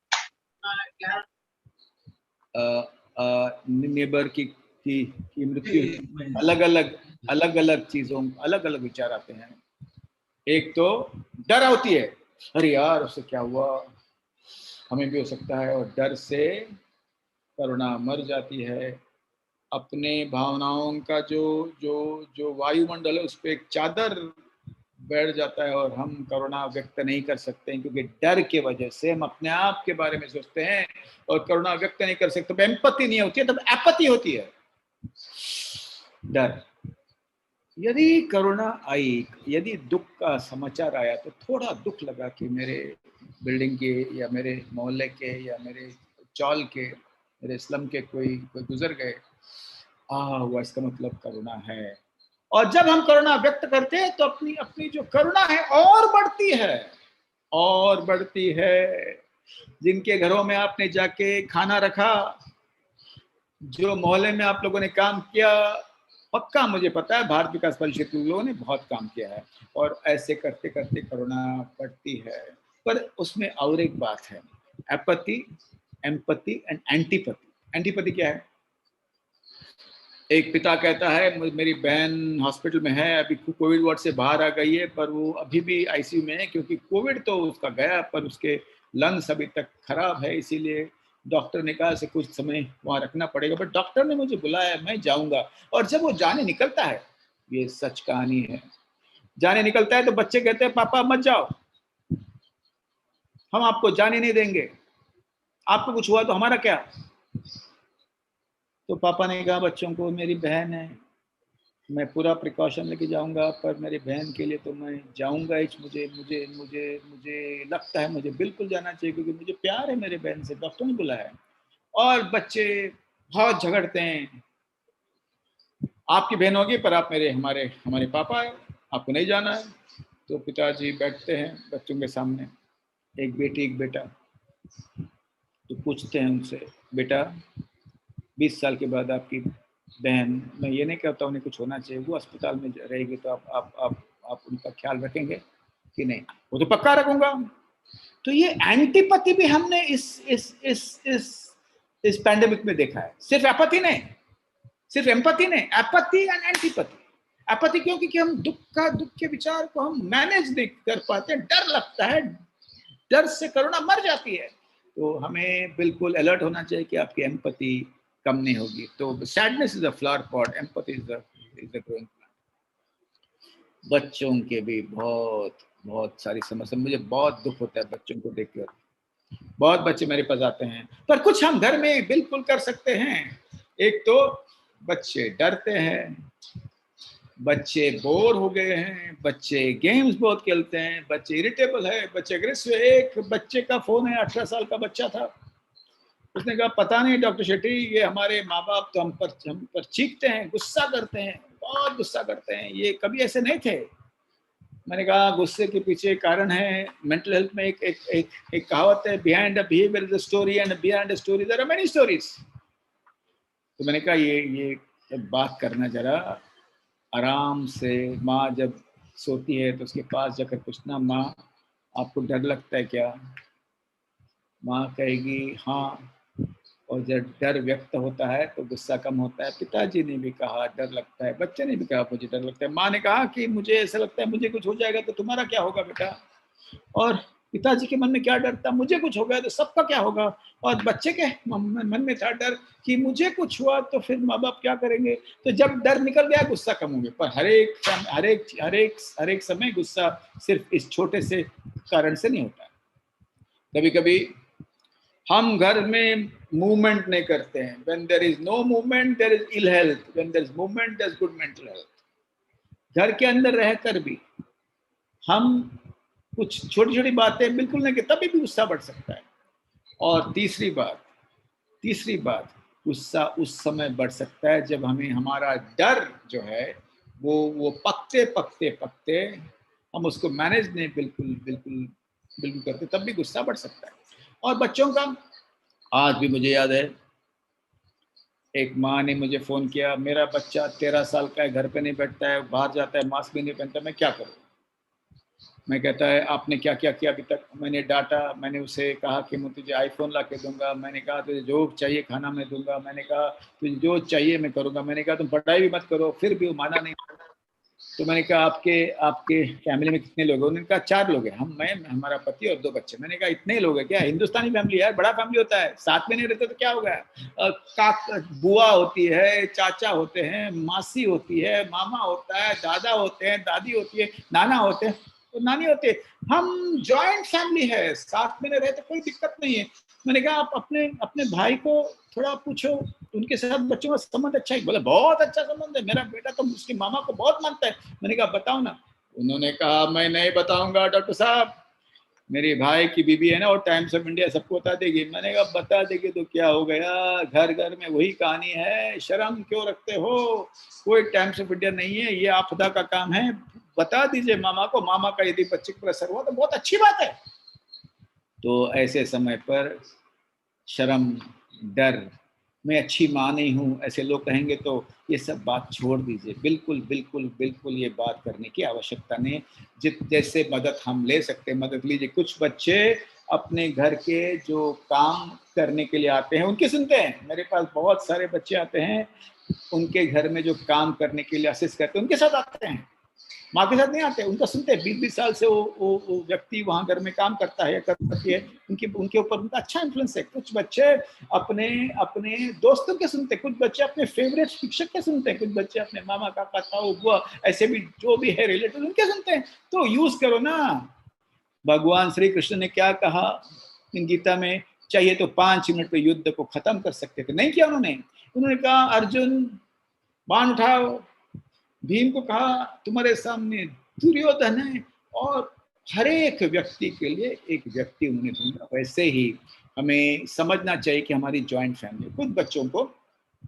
नेबर की मृत्यु, अलग अलग चीजों, अलग अलग विचार आते हैं। एक तो डर होती है, अरे यार उससे क्या हुआ, हमें भी हो सकता है, और डर से करुणा मर जाती है। अपने भावनाओं का जो वायुमंडल है उस पर एक चादर बैठ जाता है, और हम करुणा व्यक्त नहीं कर सकते हैं, क्योंकि डर के वजह से हम अपने आप के बारे में सोचते हैं और करुणा व्यक्त नहीं कर सकते। एम्पैथी नहीं होती है, तब एपैथी होती है, डर। यदि करुणा आई, यदि दुख का समाचार आया तो थोड़ा दुख लगा कि मेरे बिल्डिंग के या मेरे मोहल्ले के या मेरे चौल के, मेरे स्लम के कोई गुजर गए। हुआ, इसका मतलब करुणा है। और जब हम करुणा व्यक्त करते हैं तो अपनी अपनी जो करुणा है और बढ़ती है, और बढ़ती है। जिनके घरों में आपने जाके खाना रखा, जो मोहल्ले में आप लोगों ने काम किया, पक्का मुझे पता है भारत विकास परिषद के लोगों ने बहुत काम किया है, और ऐसे करते करते करुणा बढ़ती है। पर उसमें और एक बात है, apathy, empathy and antipathy. Antipathy क्या है? एक पिता कहता है मेरी बहन हॉस्पिटल में है, अभी कोविड वार्ड से बाहर आ गई है, पर वो अभी भी आईसीयू में है क्योंकि कोविड तो उसका गया पर उसके लंग्स अभी तक खराब है, इसीलिए डॉक्टर ने कहा से कुछ समय वहाँ रखना पड़ेगा। बट डॉक्टर ने मुझे बुलाया, मैं जाऊंगा। और जब वो जाने निकलता है, ये सच कहानी है, जाने निकलता है तो बच्चे कहते हैं पापा मत जाओ, हम आपको जाने नहीं देंगे, आपको कुछ हुआ तो हमारा क्या। तो पापा ने कहा बच्चों को, मेरी बहन है, मैं पूरा प्रिकॉशन लेके जाऊंगा, पर मेरी बहन के लिए तो मैं जाऊंगा ही। मुझे मुझे मुझे मुझे लगता है मुझे बिल्कुल जाना चाहिए क्योंकि मुझे प्यार है मेरे बहन से, डॉक्टर ने बुलाया है। और बच्चे बहुत झगड़ते हैं, आपकी बहन होगी पर आप हमारे हमारे पापा है, आपको नहीं जाना है। तो पिताजी बैठते हैं बच्चों के सामने, एक बेटी एक बेटा, तो पूछते हैं उनसे, बेटा 20 साल के बाद आपकी बहन, मैं ये नहीं कहता उन्हें कुछ होना चाहिए, वो अस्पताल में रहेगी तो आप उनका ख्याल रखेंगे कि नहीं? वो तो पक्का रखूंगा। तो ये एंटीपैथी भी हमने इस पैंडेमिक में देखा है। सिर्फ एपैथी नहीं, सिर्फ एम्पैथी नहीं, एपैथी एंड एंटीपैथी। एपैथी क्यों? क्योंकि हम दुख के विचार को हम मैनेज नहीं कर पाते, डर लगता है, डर से करुणा मर जाती है। तो हमें बिल्कुल अलर्ट होना चाहिए कि आपकी एम्पैथी कम नहीं होगी। तो sadness is a flower pot, empathy is a growing plant. बच्चों के भी बहुत बहुत सारी समस्या, मुझे बहुत दुख होता है बच्चों को देखकर। बहुत बच्चे मेरे पास आते हैं, पर कुछ हम घर में बिल्कुल कर सकते हैं। एक तो बच्चे डरते हैं, बच्चे बोर हो गए हैं, बच्चे गेम्स बहुत खेलते हैं, बच्चे इरिटेबल है, बच्चे अग्रेसिव है। एक बच्चे का फोन है, 18 साल का बच्चा था, उसने कहा पता नहीं डॉक्टर शेट्टी, ये हमारे माँ बाप तो हम पर चीखते हैं, गुस्सा करते हैं, बहुत गुस्सा करते हैं, ये कभी ऐसे नहीं थे। मैंने कहा गुस्से के पीछे कारण है, मेंटल हेल्थ में एक कहावत है, behind a behaviour is a story and behind a story there are many stories. तो मैंने कहा ये बात करना जरा आराम से। माँ जब सोती है तो उसके पास जाकर पूछना, माँ आपको डर लगता है क्या? माँ कहेगी हाँ, और जब डर व्यक्त होता है तो गुस्सा कम होता है। पिताजी ने भी कहा डर लगता है, बच्चे ने भी कहा मुझे डर लगता है। माँ ने कहा कि मुझे ऐसा लगता है मुझे कुछ हो जाएगा तो तुम्हारा क्या होगा बेटा? और पिताजी के मन में क्या डर था, मुझे कुछ हो गया तो सबका क्या होगा? और बच्चे के मन में था डर कि मुझे कुछ हुआ तो फिर माँ बाप क्या करेंगे? तो जब डर निकल गया गुस्सा कम हो गया। पर हर एक समय गुस्सा सिर्फ इस छोटे से कारण से नहीं होता। कभी कभी हम घर में मूवमेंट नहीं करते हैं। When there is no movement, there is ill health. When there is movement, there is good mental health. घर के अंदर रहकर भी हम कुछ छोटी छोटी बातें बिल्कुल नहीं, तभी भी गुस्सा बढ़ सकता है। और तीसरी बात, गुस्सा उस समय बढ़ सकता है जब हमें हमारा डर जो है वो पकते हम उसको मैनेज नहीं बिल्कुल करते, तब भी गुस्सा बढ़ सकता है। और बच्चों का, आज भी मुझे याद है, एक माँ ने मुझे फ़ोन किया, मेरा बच्चा 13 साल का है, घर पे नहीं बैठता है, बाहर जाता है, मास्क भी नहीं पहनता, मैं क्या करूँ? मैं कहता है आपने क्या क्या किया अभी तक? मैंने डांटा, मैंने उसे कहा कि मैं तुझे आईफोन ला के दूंगा, मैंने कहा तुझे जो चाहिए खाना मैं दूंगा, मैंने कहा तुझे जो चाहिए मैं करूँगा, मैंने कहा तुम पढ़ाई भी मत करो, फिर भी वो माना नहीं। तो मैंने कहा आपके फैमिली में कितने लोग हैं? उन्होंने कहा 4 लोग हैं, मैं, हमारा पति और 2 बच्चे। मैंने कहा इतने लोग हैं क्या? हिंदुस्तानी फैमिली है, बड़ा फैमिली होता है, साथ में नहीं रहते तो क्या हो गया? बुआ होती है, चाचा होते हैं, मासी होती है, मामा होता है, दादा होते हैं, दादी होती है, नाना होते हैं, तो नानी होती है। हम जॉइंट फैमिली है, साथ में नहीं रहते कोई दिक्कत नहीं है। मैंने कहा आप अपने भाई को थोड़ा पूछो उनके साथ बच्चों का संबंध अच्छा है? बोले बहुत अच्छा संबंध है, मेरा बेटा तो उसकी मामा को बहुत मानता है। मैंने कहा बताओ ना। उन्होंने कहा मैं नहीं बताऊंगा डॉक्टर साहब, मेरे भाई की बीबी है ना, और टाइम्स ऑफ इंडिया सबको बता देगी। मैंने कहा बता देगी तो क्या हो गया, घर घर में वही कहानी है, शर्म क्यों रखते हो? कोई टाइम्स ऑफ इंडिया नहीं है, ये आप खुदा का काम है, बता दीजिए मामा को। मामा का यदि बच्चे पर असर हुआ तो बहुत अच्छी बात है। तो ऐसे समय पर शर्म, डर, मैं अच्छी माँ नहीं हूँ, ऐसे लोग कहेंगे तो ये सब बात छोड़ दीजिए। बिल्कुल बिल्कुल बिल्कुल ये बात करने की आवश्यकता नहीं। जैसे मदद हम ले सकते हैं मदद लीजिए। कुछ बच्चे अपने घर के जो काम करने के लिए आते हैं उनके सुनते हैं। मेरे पास बहुत सारे बच्चे आते हैं, उनके घर में जो काम करने के लिए असिस्ट करते हैं उनके साथ आते हैं, माँ के साथ नहीं आते, उनका सुनते हैं। 20-20 साल से वो व्यक्ति वहाँ घर में काम करता है या करती है, उनके ऊपर उनका अच्छा इन्फ्लुएंस है। कुछ बच्चे अपने अपने दोस्तों के सुनते हैं, कुछ बच्चे अपने फेवरेट शिक्षक के सुनते हैं, कुछ बच्चे अपने मामा काका ताऊ बुआ ऐसे भी जो भी है रिलेटिव उनके सुनते हैं। तो यूज करो ना। भगवान श्री कृष्ण ने क्या कहा इन गीता में, चाहिए तो 5 मिनट में युद्ध को खत्म कर सकते थे, नहीं किया उन्होंने कहा अर्जुन बाण उठाओ, भीम को कहा तुम्हारे सामने दुर्योधन है, और हर एक व्यक्ति के लिए एक व्यक्ति उन्होंने ढूंढा। वैसे ही हमें समझना चाहिए कि हमारी जॉइंट फैमिली, कुछ बच्चों को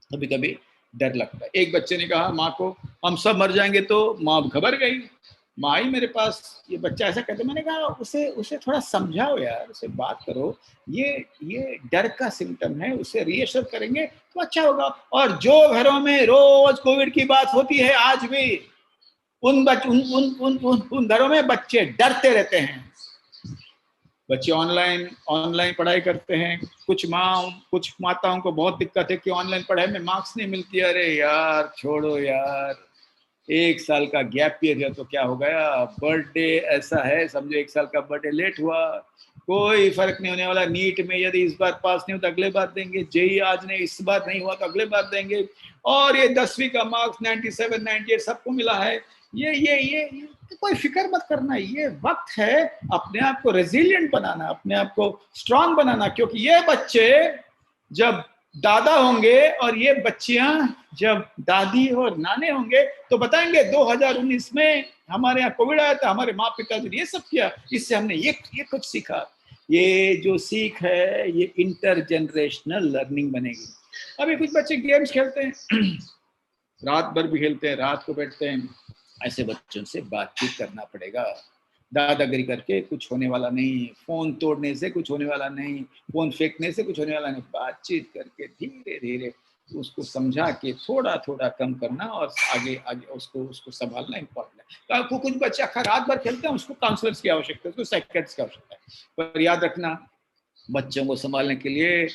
कभी कभी डर लगता है। एक बच्चे ने कहा माँ को हम सब मर जाएंगे, तो माँ घबर गई। माँ आई मेरे पास, ये बच्चा ऐसा कहते, मैंने कहा उसे थोड़ा समझाओ यार, उसे बात करो, ये डर का सिम्टम है, उसे रीअश्योर करेंगे तो अच्छा होगा। और जो घरों में रोज कोविड की बात होती है आज भी, उन घरों में बच्चे डरते रहते हैं। बच्चे ऑनलाइन पढ़ाई करते हैं। कुछ माताओं को बहुत दिक्कत है कि ऑनलाइन पढ़ाई में मार्क्स नहीं मिलती। अरे यार छोड़ो यार, 1 साल का गैप ईयर है तो क्या हो गया, बर्थडे ऐसा है समझो, 1 साल का बर्थडे लेट हुआ, कोई फर्क नहीं होने वाला। नीट में यदि इस बार पास नहीं हो तो अगले बार देंगे, जेई आज नहीं इस बार नहीं हुआ तो अगले बार देंगे, और ये 10वीं का मार्क्स 97 98 सबको मिला है। ये कोई फिक्र मत करना, ये वक्त है अपने आप को रेजिलिएंट बनाना, अपने आप को स्ट्रांग बनाना। क्योंकि ये बच्चे जब दादा होंगे और ये बच्चियां जब दादी और नाने होंगे तो बताएंगे 2019 में हमारे यहाँ कोविड आया था, हमारे माँ पिता ने ये सब किया, इससे हमने ये कुछ सीखा। ये जो सीख है ये इंटरजेनरेशनल लर्निंग बनेगी। अभी कुछ बच्चे गेम्स खेलते हैं, रात भर भी खेलते हैं, रात को बैठते हैं। ऐसे बच्चों से बातचीत करना पड़ेगा। दादागिरी करके कुछ होने वाला नहीं, फोन तोड़ने से कुछ होने वाला नहीं, फोन फेंकने से कुछ होने वाला नहीं। बातचीत करके धीरे धीरे उसको समझा के थोड़ा थोड़ा कम करना और आगे उसको संभालना इम्पोर्टेंट है। कुछ बच्चे अक्सर रात भर खेलते हैं, उसको काउंसलर्स की आवश्यकता है, उसको साइकियाट्रिस्ट की आवश्यकता है। पर याद रखना, बच्चों को संभालने के लिए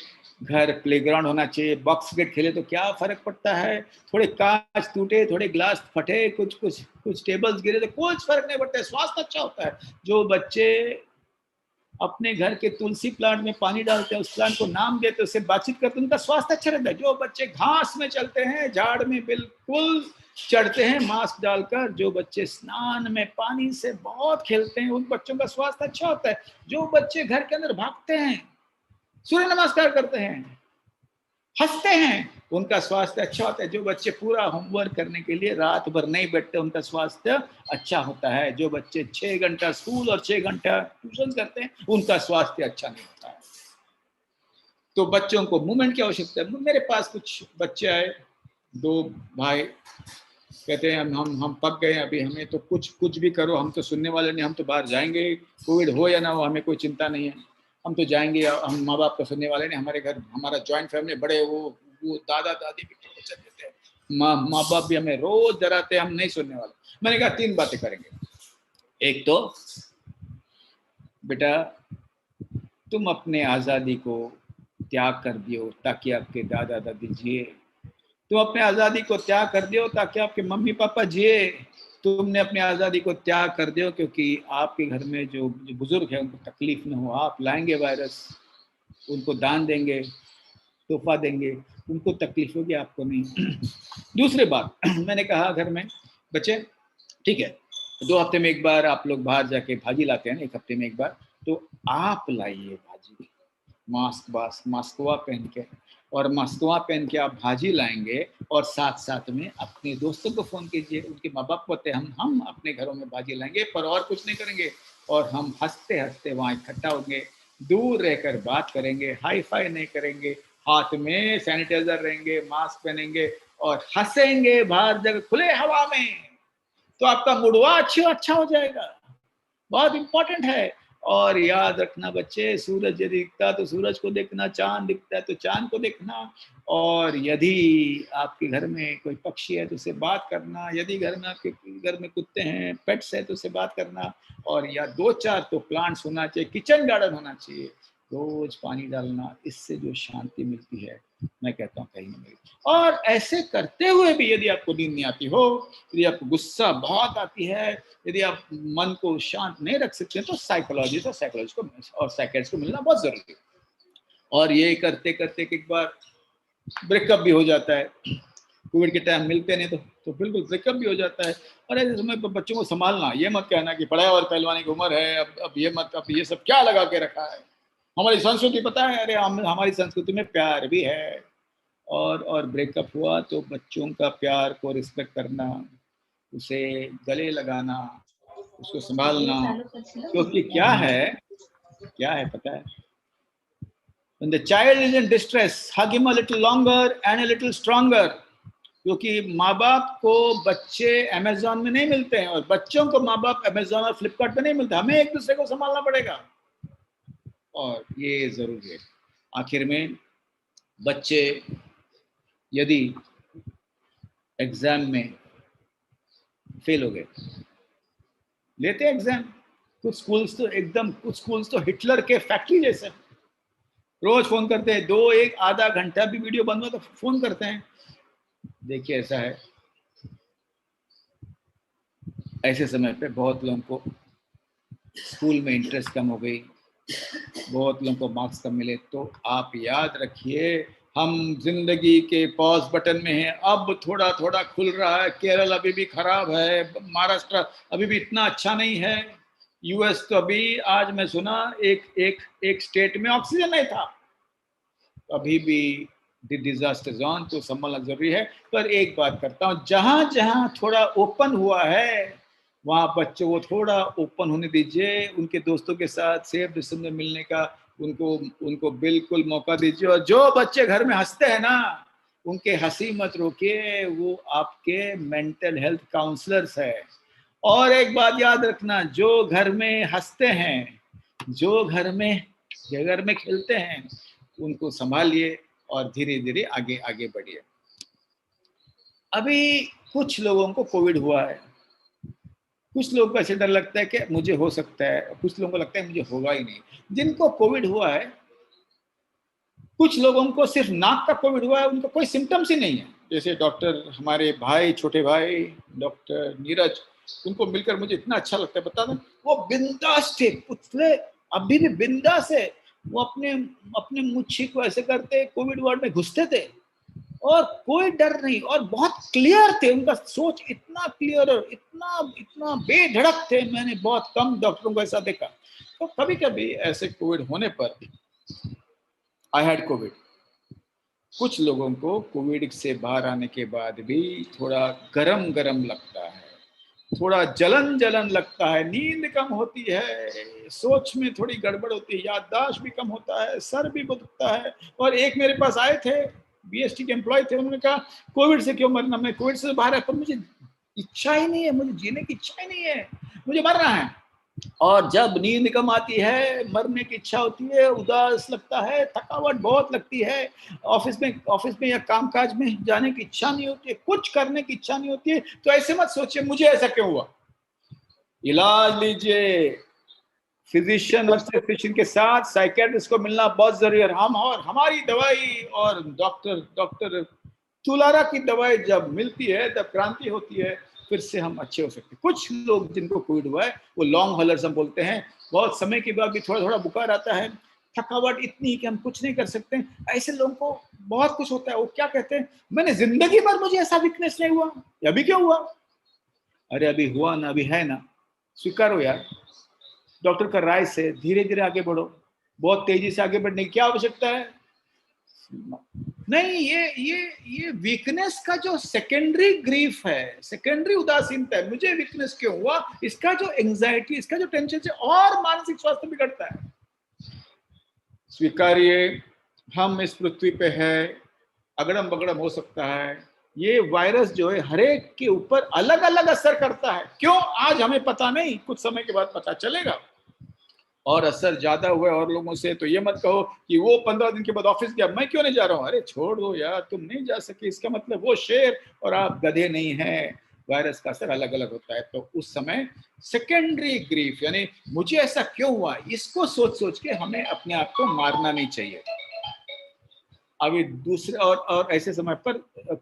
घर प्लेग्राउंड होना चाहिए। बॉक्स क्रिकेट खेले तो क्या फर्क पड़ता है, थोड़े कांच टूटे, थोड़े ग्लास फटे, कुछ टेबल्स गिरे तो कुछ फर्क नहीं पड़ता है, स्वास्थ्य अच्छा होता है। जो बच्चे अपने घर के तुलसी प्लांट में पानी डालते हैं, उस प्लांट को नाम देते हैं, उससे बातचीत करते हैं, उनका स्वास्थ्य अच्छा रहता है। जो बच्चे घास में चलते हैं, झाड़ में बिल्कुल चढ़ते हैं मास्क डालकर, जो बच्चे स्नान में पानी से बहुत खेलते हैं, उन बच्चों का स्वास्थ्य अच्छा होता है। जो बच्चे घर के अंदर भागते हैं, सूर्य नमस्कार करते हैं, हंसते हैं, उनका स्वास्थ्य अच्छा होता है। जो बच्चे पूरा होमवर्क करने के लिए रात भर नहीं बैठते, उनका स्वास्थ्य अच्छा होता है। जो बच्चे 6 घंटा स्कूल और 6 घंटा ट्यूशन करते हैं, उनका स्वास्थ्य अच्छा नहीं होता है। तो बच्चों को मूवमेंट की आवश्यकता है। मेरे पास कुछ बच्चे आए, 2 भाई, कहते हैं हम पक गए अभी, हमें तो कुछ भी करो, हम तो सुनने वाले नहीं, हम तो बाहर जाएंगे, कोविड हो या ना हो हमें कोई चिंता नहीं है, हम तो जाएंगे, हम माँ बाप को सुनने वाले नहीं। हमारे घर, हमारा जॉइंट फैमिली बड़े, वो दादा दादी भी वचन देते हैं, माँ बाप भी हमें रोज डराते हैं, हम नहीं सुनने वाले। मैंने कहा 3 बातें करेंगे। एक तो बेटा तुम अपने आज़ादी को त्याग कर दियो ताकि आपके दादा दादी जिए, तुम अपने आज़ादी को त्याग कर दियो ताकि आपके मम्मी पापा जिए, तुमने अपनी आज़ादी को त्याग कर दियो क्योंकि आपके घर में जो बुजुर्ग हैं उनको तकलीफ न हो। आप लाएंगे वायरस, उनको दान देंगे, तोहफा देंगे, उनको तकलीफ होगी, आपको नहीं। दूसरी बात, मैंने कहा घर में बच्चे ठीक है 2 हफ्ते में एक बार आप लोग बाहर जाके भाजी लाते हैं ना, 1 हफ्ते में एक बार, तो आप लाइए भाजी, मास्कवा पहन के, और मस्तुआ पहन के आप भाजी लाएंगे और साथ साथ में अपने दोस्तों को फोन कीजिए, उनके माँ बाप को हम अपने घरों में भाजी लाएंगे पर और कुछ नहीं करेंगे, और हम हंसते हंसते वहाँ इकट्ठा होंगे, दूर रहकर बात करेंगे, हाई फाई नहीं करेंगे, हाथ में सैनिटाइजर रहेंगे, मास्क पहनेंगे और हंसेंगे बाहर जगह खुले हवा में, तो आपका मुड़वा अच्छा हो जाएगा। बहुत इंपॉर्टेंट है। और याद रखना बच्चे, सूरज यदि दिखता तो सूरज को देखना, चांद दिखता है तो चांद को देखना, और यदि आपके घर में कोई पक्षी है तो उससे बात करना, यदि घर में आपके घर में कुत्ते हैं, पेट्स है तो उससे बात करना, और या 2-4 तो प्लांट्स होना चाहिए, किचन गार्डन होना चाहिए, रोज पानी डालना, इससे जो शांति मिलती है मैं कहता हूँ कहीं नहीं मिलती। और ऐसे करते हुए भी यदि आपको नींद नहीं आती हो, यदि आपको गुस्सा बहुत आती है, यदि आप मन को शांत नहीं रख सकते तो साइकोलॉजिस्ट और साइकियाट्रिस्ट को मिलना बहुत जरूरी है। और ये करते करते एक बार ब्रेकअप भी हो जाता है, कोविड के टाइम मिलते नहीं तो बिल्कुल ब्रेकअप भी हो जाता है। और ऐसे समय पर बच्चों को संभालना, ये मत कहना कि पढ़ाई और पहलवानी की उम्र है, अब ये सब क्या लगा के रखा है, हमारी संस्कृति पता है, अरे हमारी संस्कृति में प्यार भी है। और ब्रेकअप हुआ तो बच्चों का प्यार को रिस्पेक्ट करना, उसे गले लगाना, उसको संभालना, क्योंकि क्या है पता है, when the child is in distress hug him a little longer and a little stronger, क्योंकि माँ बाप को बच्चे अमेज़न में नहीं मिलते हैं और बच्चों को माँ बाप अमेज़न और फ्लिपकार्ट पे नहीं मिलते, हमें एक दूसरे को संभालना पड़ेगा और ये जरूरी है। आखिर में बच्चे यदि एग्जाम में फेल हो गए, लेते एग्जाम, कुछ स्कूल्स तो हिटलर के फैक्ट्री जैसे, रोज फोन करते हैं, 1 आधा घंटा भी वीडियो बंद हो तो फोन करते हैं। देखिए ऐसा है, ऐसे समय पे बहुत लोगों को स्कूल में इंटरेस्ट कम हो गई, बहुत लोगों को मार्क्स कम मिले, तो आप याद रखिए हम जिंदगी के पॉज बटन में हैं, अब थोड़ा थोड़ा खुल रहा है, केरल अभी भी खराब है, महाराष्ट्र अभी भी इतना अच्छा नहीं है, यूएस तो अभी आज मैं सुना एक स्टेट में ऑक्सीजन नहीं था, अभी भी डिजास्टर जोन तो संभालना जरूरी है। पर एक बात करता हूँ, जहां जहां थोड़ा ओपन हुआ है वहां बच्चों को थोड़ा ओपन होने दीजिए, उनके दोस्तों के साथ सेफ डिस्टेंस में मिलने का उनको बिल्कुल मौका दीजिए। और जो बच्चे घर में हंसते हैं ना, उनके हंसी मत रोकिए, वो आपके मेंटल हेल्थ काउंसलर्स है। और एक बात याद रखना, जो घर में हंसते हैं, जो घर में खेलते हैं, उनको संभालिए और धीरे धीरे आगे आगे बढ़िए। अभी कुछ लोगों को कोविड हुआ है, कुछ लोगों को ऐसे डर लगता है कि मुझे हो सकता है, कुछ लोगों को लगता है मुझे होगा ही नहीं। जिनको कोविड हुआ है, कुछ लोगों को सिर्फ नाक का कोविड हुआ है, उनको कोई सिम्टम्स ही नहीं है। जैसे डॉक्टर हमारे भाई, छोटे भाई डॉक्टर नीरज, उनको मिलकर मुझे इतना अच्छा लगता है, बता दें, वो बिंदास थे, पुतले अभी भी बिंदास है, वो अपने मुच्छी को ऐसे करते कोविड वार्ड में घुसते थे और कोई डर नहीं, और बहुत क्लियर थे, उनका सोच इतना क्लियर और इतना बेधड़क थे, मैंने बहुत कम डॉक्टरों को ऐसा देखा। तो कभी कभी ऐसे कोविड होने पर, आई हैड कोविड, कुछ लोगों को कोविड से बाहर आने के बाद भी थोड़ा गरम लगता है, थोड़ा जलन लगता है, नींद कम होती है, सोच में थोड़ी गड़बड़ होती है, याददाश्त भी कम होता है, सर भी दुखता है। और एक मेरे पास आए थे, बीएसटी के एम्प्लॉय थे, उन्होंने कहा कोविड से क्यों मरना, मैं कोविड से बाहर है पर मुझे इच्छा ही नहीं है, मुझे जीने की इच्छा ही नहीं है, मुझे मरना है। और जब नींद कम आती है, मरने की इच्छा होती है, उदास लगता है, थकावट बहुत लगती है, ऑफिस में या कामकाज में जाने की इच्छा नहीं होती है, कुछ करने की इच्छा नहीं होती है, तो ऐसे मत सोचिए मुझे ऐसा क्यों हुआ। इलाज लीजिए, फिजिशियन और फिजिशियन के साथ साइकियाट्रिस्ट को मिलना बहुत जरूरी है। हमारी दवाई और डॉक्टर तुलारा की दवाई जब मिलती है तब क्रांति होती है, फिर से हम अच्छे हो सकते हैं। कुछ लोग जिनको कोविड हुआ है वो लॉन्ग हॉलर्स हम बोलते हैं, बहुत समय के बाद भी थोड़ा बुखार आता है, थकावट इतनी कि हम कुछ नहीं कर सकते, ऐसे लोगों को बहुत कुछ होता है। वो क्या कहते हैं, मैंने जिंदगी भर मुझे ऐसा वीकनेस नहीं हुआ, अभी क्यों हुआ? अरे अभी हुआ ना, अभी है ना, स्वीकारो यार। डॉक्टर का राय से धीरे धीरे आगे बढ़ो, बहुत तेजी से आगे बढ़ने की क्या आवश्यकता है? नहीं, ये वीकनेस का जो सेकेंडरी ग्रीफ है, सेकेंडरी उदासीनता है, मुझे वीकनेस क्यों हुआ, इसका जो एंजाइटी, इसका जो टेंशन से और मानसिक स्वास्थ्य बिगड़ता है। स्वीकारिए, हम इस पृथ्वी पे है, अगड़म बगड़म हो सकता है, ये वायरस जो है हर एक के ऊपर अलग अलग असर करता है। क्यों आज हमें पता नहीं, कुछ समय के बाद पता चलेगा। और असर ज्यादा हुआ और लोगों से, तो ये मत कहो कि वो 15 दिन के बाद ऑफिस गया, मैं क्यों नहीं जा रहा हूँ। अरे छोड़ दो यार, तुम नहीं जा सके इसका मतलब वो शेर और आप गधे नहीं हैं। वायरस का असर अलग अलग होता है। तो उस समय सेकेंडरी ग्रीफ, यानी मुझे ऐसा क्यों हुआ, इसको सोच सोच के हमें अपने आप को मारना नहीं चाहिए। अभी दूसरे और ऐसे समय पर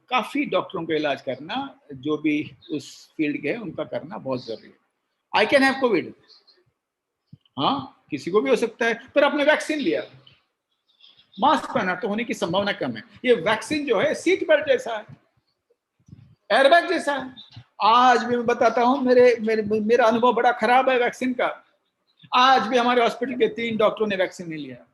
काफी डॉक्टरों का इलाज करना, जो भी उस फील्ड के हैं उनका करना बहुत जरूरी है। आई कैन हैव कोविड, हाँ किसी को भी हो सकता है, पर आपने वैक्सीन लिया, मास्क पहना, तो होने की संभावना कम है। ये वैक्सीन जो है सीट बेल्ट जैसा है, एयरबैग जैसा है। आज भी मैं बताता हूं, मेरा अनुभव बड़ा खराब है वैक्सीन का। आज भी हमारे हॉस्पिटल के 3 डॉक्टरों ने वैक्सीन नहीं लिया।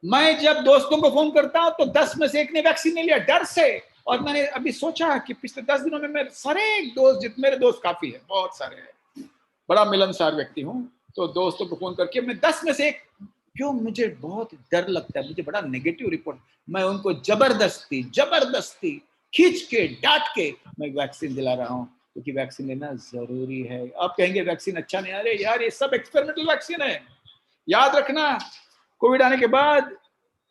मैं जब दोस्तों को फोन करता हूं तो 10 में से 1 ने वैक्सीन नहीं लिया, डर से। और मैंने अभी सोचा कि पिछले 10 दिनों में मेरे सारे दोस्त, जितने मेरे दोस्त काफी है, बहुत सारे हैं, बड़ा मिलनसार व्यक्ति हूं, तो दोस्तों को फोन करके मैं 10 में से 1, क्यों मुझे बहुत डर लगता है, मुझे बड़ा नेगेटिव रिपोर्ट, मैं उनको जबरदस्ती खींच के डांट के मैं वैक्सीन दिला रहा हूं, क्योंकि वैक्सीन लेना जरूरी है। आप कहेंगे वैक्सीन अच्छा नहीं, अरे यार ये सब एक्सपेरिमेंटल वैक्सीन है। याद रखना, कोविड आने के बाद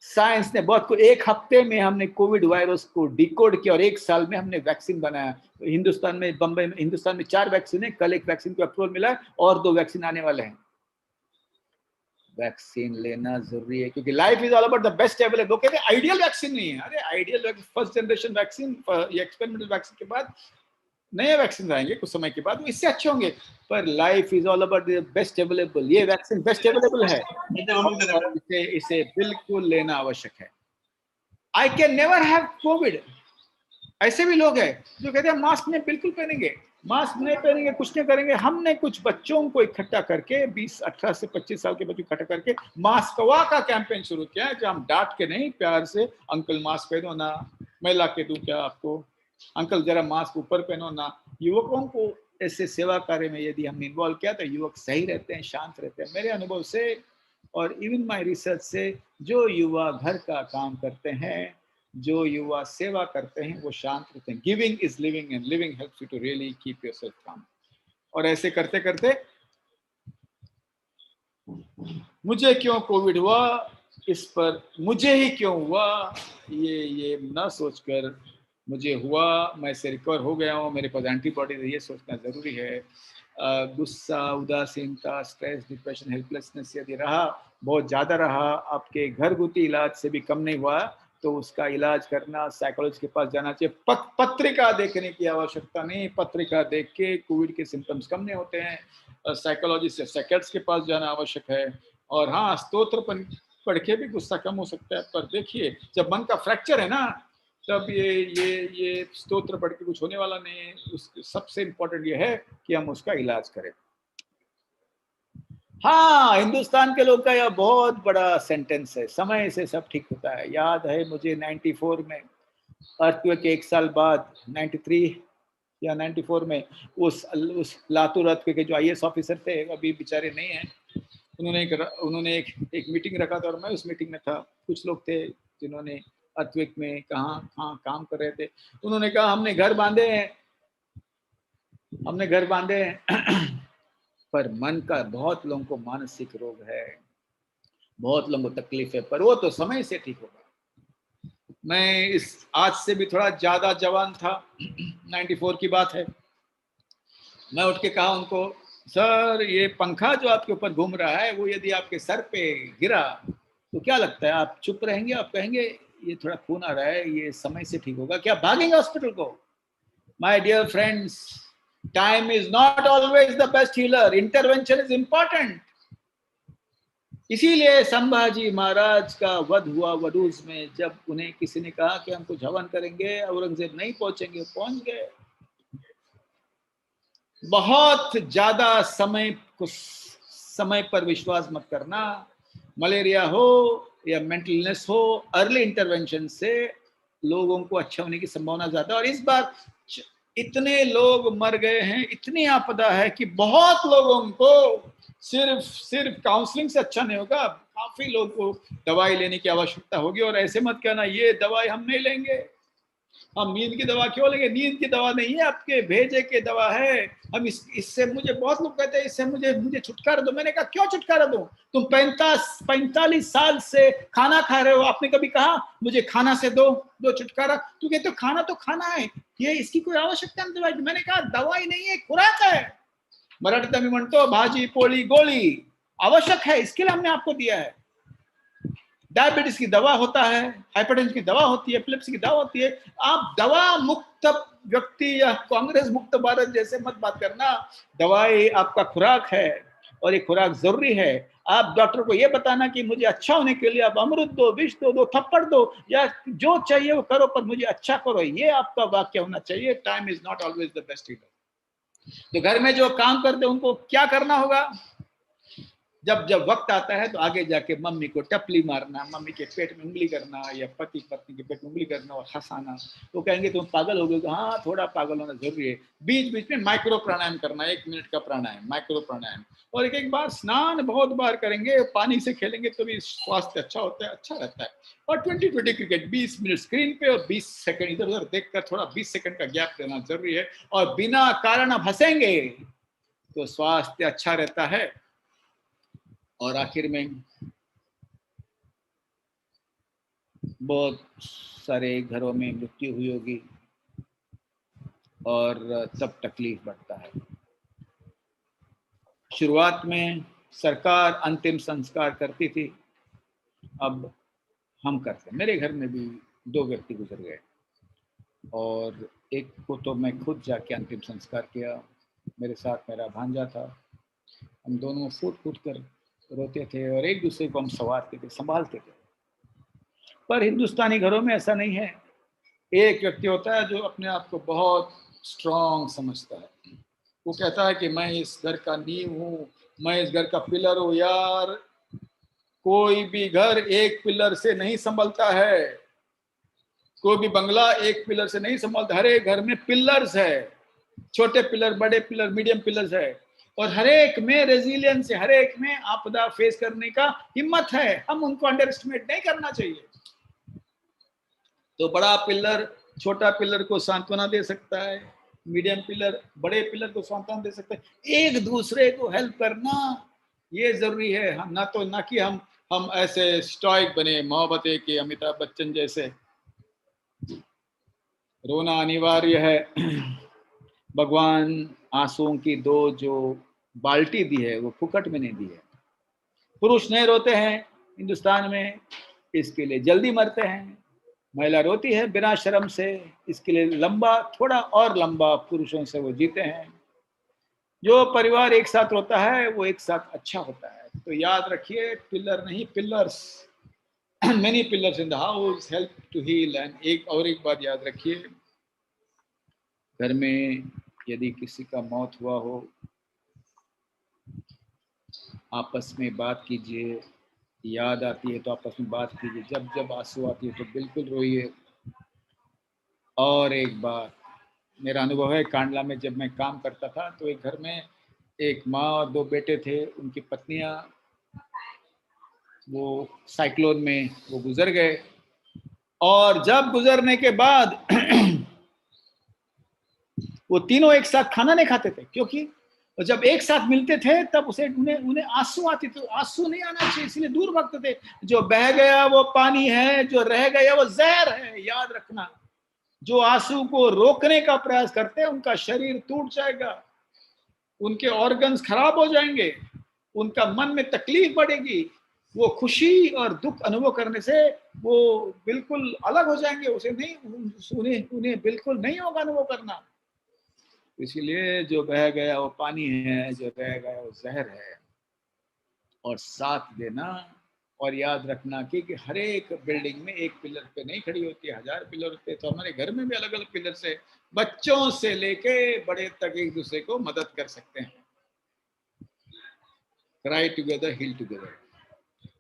साइंस ने बहुत को 1 हफ्ते में हमने कोविड वायरस को डिकोड किया और 1 साल में हमने वैक्सीन बनाया। हिंदुस्तान में, बंबई में, हिंदुस्तान में 4 वैक्सीन है, कल 1 वैक्सीन को अप्रूवल मिला और 2 वैक्सीन आने वाले हैं। वैक्सीन लेना जरूरी है, क्योंकि life is all about the best available. कहते हैं आइडियल वैक्सीन नहीं है, अरे आइडियल फर्स्ट जनरेशन वैक्सीन, ये एक्सपेरिमेंटल वैक्सीन के बाद नए वैक्सीन आएंगे कुछ समय के बाद, वो इससे अच्छे होंगे, पर life is all about the best available. ये वैक्सीन बेस्ट अवेलेबल है, इसे बिल्कुल लेना आवश्यक है। I can never have Covid. ऐसे भी लोग हैं जो कहते हैं मास्क नहीं बिल्कुल पहनेंगे, मास्क नहीं पहनेंगे, कुछ नहीं करेंगे। हमने कुछ बच्चों को इकट्ठा करके, 18 से 25 साल के बच्चों इकट्ठा करके मास्क का कैंपेन शुरू किया है, जो हम डांट के नहीं, प्यार से, अंकल मास्क पहनो ना, मैं ला के दूं क्या आपको, अंकल जरा मास्क ऊपर पहनो ना। युवकों को ऐसे सेवा कार्य में यदि हमने इन्वॉल्व किया तो युवक सही रहते हैं, शांत रहते हैं। मेरे अनुभव से और इवन माई रिसर्च से, जो युवा घर का काम करते हैं, जो युवा सेवा करते हैं, वो शांत रहते हैं। Giving is living and living helps you to really keep yourself calm. और ऐसे करते करते मुझे क्यों कोविड हुआ, इस पर मुझे ही क्यों हुआ, ये ना सोचकर मुझे हुआ, मैं से रिकवर हो गया हूँ, मेरे पास एंटीबॉडीज है, ये सोचना जरूरी है। गुस्सा, उदासीनता, स्ट्रेस, डिप्रेशन, हेल्पलेसनेस यदि रहा, बहुत ज्यादा रहा, आपके घरगुती इलाज से भी कम नहीं हुआ, तो उसका इलाज करना, साइकोलॉजिस्ट के पास जाना चाहिए। पत्रिका देखने की आवश्यकता नहीं, पत्रिका देख के कोविड के सिम्टम्स कम नहीं होते हैं। साइकोलॉजिस्ट या साइकियाट्रिस्ट के पास जाना आवश्यक है। और हाँ, स्तोत्र पढ़ के भी गुस्सा कम हो सकता है, पर देखिए जब मन का फ्रैक्चर है ना, तब ये स्तोत्र पढ़ के कुछ होने वाला नहीं है। सबसे इम्पोर्टेंट ये है कि हम उसका इलाज करें। हाँ, हिंदुस्तान के लोग का यह बहुत बड़ा सेंटेंस है, समय से सब ठीक होता है। याद है मुझे 94 में, अर्थक्वेक के 1 साल बाद, 93 या 94 में, उस लातूर अर्थक्वेक के जो IAS ऑफिसर थे, अभी बेचारे नहीं हैं, उन्होंने एक मीटिंग रखा था और मैं उस मीटिंग में था। कुछ लोग थे जिन्होंने अर्थक्वेक में कहाँ काम कर रहे थे। उन्होंने कहा हमने घर बांधे हैं पर मन का, बहुत लोगों को मानसिक रोग है, बहुत लोगों को तकलीफ है, पर वो तो समय से ठीक होगा। मैं आज से भी थोड़ा ज्यादा जवान था, 94 की बात है। मैं उठ के कहा उनको, सर ये पंखा जो आपके ऊपर घूम रहा है, वो यदि आपके सर पे गिरा तो क्या लगता है, आप चुप रहेंगे, आप कहेंगे ये थोड़ा खून आ रहा है, ये समय से ठीक होगा, क्या भागेंगे हॉस्पिटल को? My dear friends, time is not always the best healer, intervention is important. इसीलिए संभाजी महाराज का वध हुआ वडूज में, जब उन्हें किसी ने कहा कि हम कुछ हवन करेंगे, औरंगजेब नहीं पहुंचेंगे, पहुंच गए। बहुत ज्यादा समय पर विश्वास मत करना। मलेरिया हो या मेंटल इलनेस हो, अर्ली इंटरवेंशन से लोगों को अच्छा होने की संभावना ज्यादा। और इस बार इतने लोग मर गए हैं, इतनी आपदा है कि बहुत लोगों को सिर्फ काउंसलिंग से अच्छा नहीं होगा, काफी लोगों को दवाई लेने की आवश्यकता होगी। और ऐसे मत कहना ये दवाई हम नहीं लेंगे, हम नींद की दवा क्यों लेंगे? नींद की दवा नहीं है, आपके भेजे की दवा है। हम इससे, मुझे बहुत लोग कहते हैं इससे मुझे छुटकारा दो। मैंने कहा क्यों छुटकारा दो? तुम 45 साल से खाना खा रहे हो, आपने कभी कहा मुझे खाना से दो छुटकारा? तू कहते तो खाना है, ये इसकी कोई आवश्यकता नहीं दवाई की। मैंने कहा दवाई नहीं है, खुराक है। मराठी में म्हणतो भाजी पोळी गोळी आवश्यक है, इसके लिए हमने आपको दिया है। डायबिटीज की दवा होता है, हाइपरटेंशन की दवा होती है, एपिलेप्सी की दवा होती है। आप दवा मुक्त व्यक्ति या कांग्रेस मुक्त भारत जैसे मत बात करना। दवाई आपका खुराक है और ये खुराक जरूरी है। आप डॉक्टर को ये बताना कि मुझे अच्छा होने के लिए आप अमृत दो, विष दो थप्पड़ दो, या जो चाहिए वो करो, पर मुझे अच्छा करो, ये आपका वाक्य होना चाहिए। Time is not always the best healer. तो घर में जो काम करते हैं उनको क्या करना होगा? जब वक्त आता है तो आगे जाके मम्मी को टपली मारना, मम्मी के पेट में उंगली करना, या पति पत्नी के पेट में उंगली करना और हंसाना। वो कहेंगे तुम पागल हो गए। हाँ, थोड़ा पागल होना जरूरी है। बीच बीच में माइक्रो प्राणायाम करना, 1 मिनट का प्राणायाम, माइक्रो प्राणायाम। और एक बार स्नान बहुत बार करेंगे, पानी से खेलेंगे तो भी स्वास्थ्य अच्छा होता है, अच्छा रहता है। और 20-20 क्रिकेट, 20 मिनट स्क्रीन पे और 20 सेकंड इधर उधर देखकर थोड़ा 20 सेकंड का गैप देना जरूरी है। और बिना कारण आप हंसेंगे तो स्वास्थ्य अच्छा रहता है। और आखिर में बहुत सारे घरों में मृत्यु हुई होगी और तब तकलीफ बढ़ता है। शुरुआत में सरकार अंतिम संस्कार करती थी, अब हम करते हैं। मेरे घर में भी 2 व्यक्ति गुजर गए और एक को तो मैं खुद जाके अंतिम संस्कार किया। मेरे साथ मेरा भांजा था, हम दोनों फूट कर रोते थे और एक दूसरे को हम संभालते थे। पर हिंदुस्तानी घरों में ऐसा नहीं है। एक व्यक्ति होता है जो अपने आप को बहुत स्ट्रांग समझता है। वो कहता है कि मैं इस घर का नींव हूँ, मैं इस घर का पिलर हूँ। यार, कोई भी घर एक पिलर से नहीं संभलता है, कोई भी बंगला एक पिलर से नहीं संभलता। हर एक घर में पिलर्स है, छोटे पिलर, बड़े पिलर, मीडियम पिलर्स है। और हर एक में रेजिलियंस है, हर एक में आपदा फेस करने का हिम्मत है। हम उनको अंडर एस्टिमेट नहीं करना चाहिए। तो बड़ा पिलर छोटा पिलर को सांत्वना दे सकता है, मीडियम पिलर बड़े पिलर को सांत्वना दे सकता है। एक दूसरे को हेल्प करना ये जरूरी है। हम ना कि हम ऐसे स्टॉइक बने, मोहब्बत के अमिताभ बच्चन जैसे। रोना अनिवार्य है। भगवान आंसुओं की 2 जो बाल्टी दी है वो फुकट में नहीं दी है। पुरुष नहीं रोते हैं हिंदुस्तान में, इसके लिए जल्दी मरते हैं। महिला रोती है बिना शर्म से, इसके लिए थोड़ा और लंबा पुरुषों से वो जीते हैं। जो परिवार एक साथ रोता है वो एक साथ अच्छा होता है। तो याद रखिए, पिलर नहीं, pillars. Many pillars in the house help to heal. And एक बात याद रखिए, घर में यदि किसी का मौत हुआ हो, आपस में बात कीजिए। याद आती है तो आपस में बात कीजिए, जब आंसू आती है तो बिल्कुल रोइए। और एक बात, मेरा अनुभव है कांडला में, जब मैं काम करता था तो एक घर में एक माँ और 2 बेटे थे। उनकी पत्नियां वो साइक्लोन में वो गुजर गए। और जब गुजरने के बाद वो तीनों एक साथ खाना नहीं खाते थे, क्योंकि जब एक साथ मिलते थे तब उन्हें आंसू आते थे। आंसू नहीं आना चाहिए, इसलिए दूर भागते थे। जो बह गया वो पानी है, जो रह गया वो जहर है। याद रखना, जो आंसू को रोकने का प्रयास करते हैं उनका शरीर टूट जाएगा, उनके ऑर्गन्स खराब हो जाएंगे, उनका मन में तकलीफ बढ़ेगी। वो खुशी और दुख अनुभव करने से वो बिल्कुल अलग हो जाएंगे। उन्हें बिल्कुल नहीं होगा अनुभव करना। इसीलिए जो बह गया वो पानी है, जो रह गया वो जहर है। और साथ देना। और याद रखना कि हर एक बिल्डिंग में एक पिलर पे नहीं खड़ी होती है, 1000 पिलर होते। तो हमारे घर में भी अलग अलग पिलर से बच्चों से लेके बड़े तक एक दूसरे को मदद कर सकते हैं। Cry together, heal together.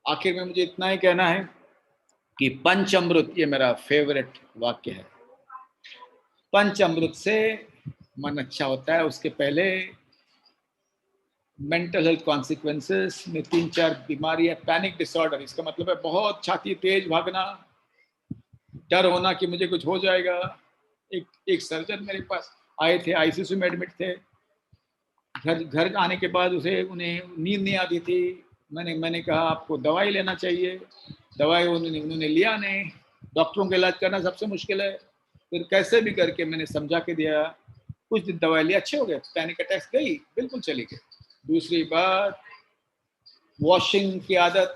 आखिर में मुझे इतना ही कहना है कि पंचामृत, ये मेरा फेवरेट वाक्य है। पंचामृत से मन अच्छा होता है, उसके पहले मेंटल हेल्थ कॉन्सिक्वेंसेस में 3-4 बीमारी है। पैनिक डिसऑर्डर, इसका मतलब है बहुत छाती तेज भागना, डर होना कि मुझे कुछ हो जाएगा। एक सर्जन मेरे पास आए थे, आईसीयू में एडमिट थे। घर आने के बाद उन्हें नींद नहीं आती थी। मैंने कहा आपको दवाई लेना चाहिए। दवाई उन्होंने लिया नहीं। डॉक्टरों का इलाज करना सबसे मुश्किल है। फिर कैसे भी करके मैंने समझा के दिया, कुछ दिन दवाई ली, अच्छे हो गए, पैनिक अटैक्स गई, बिल्कुल चली गई। दूसरी बात, वॉशिंग की आदत,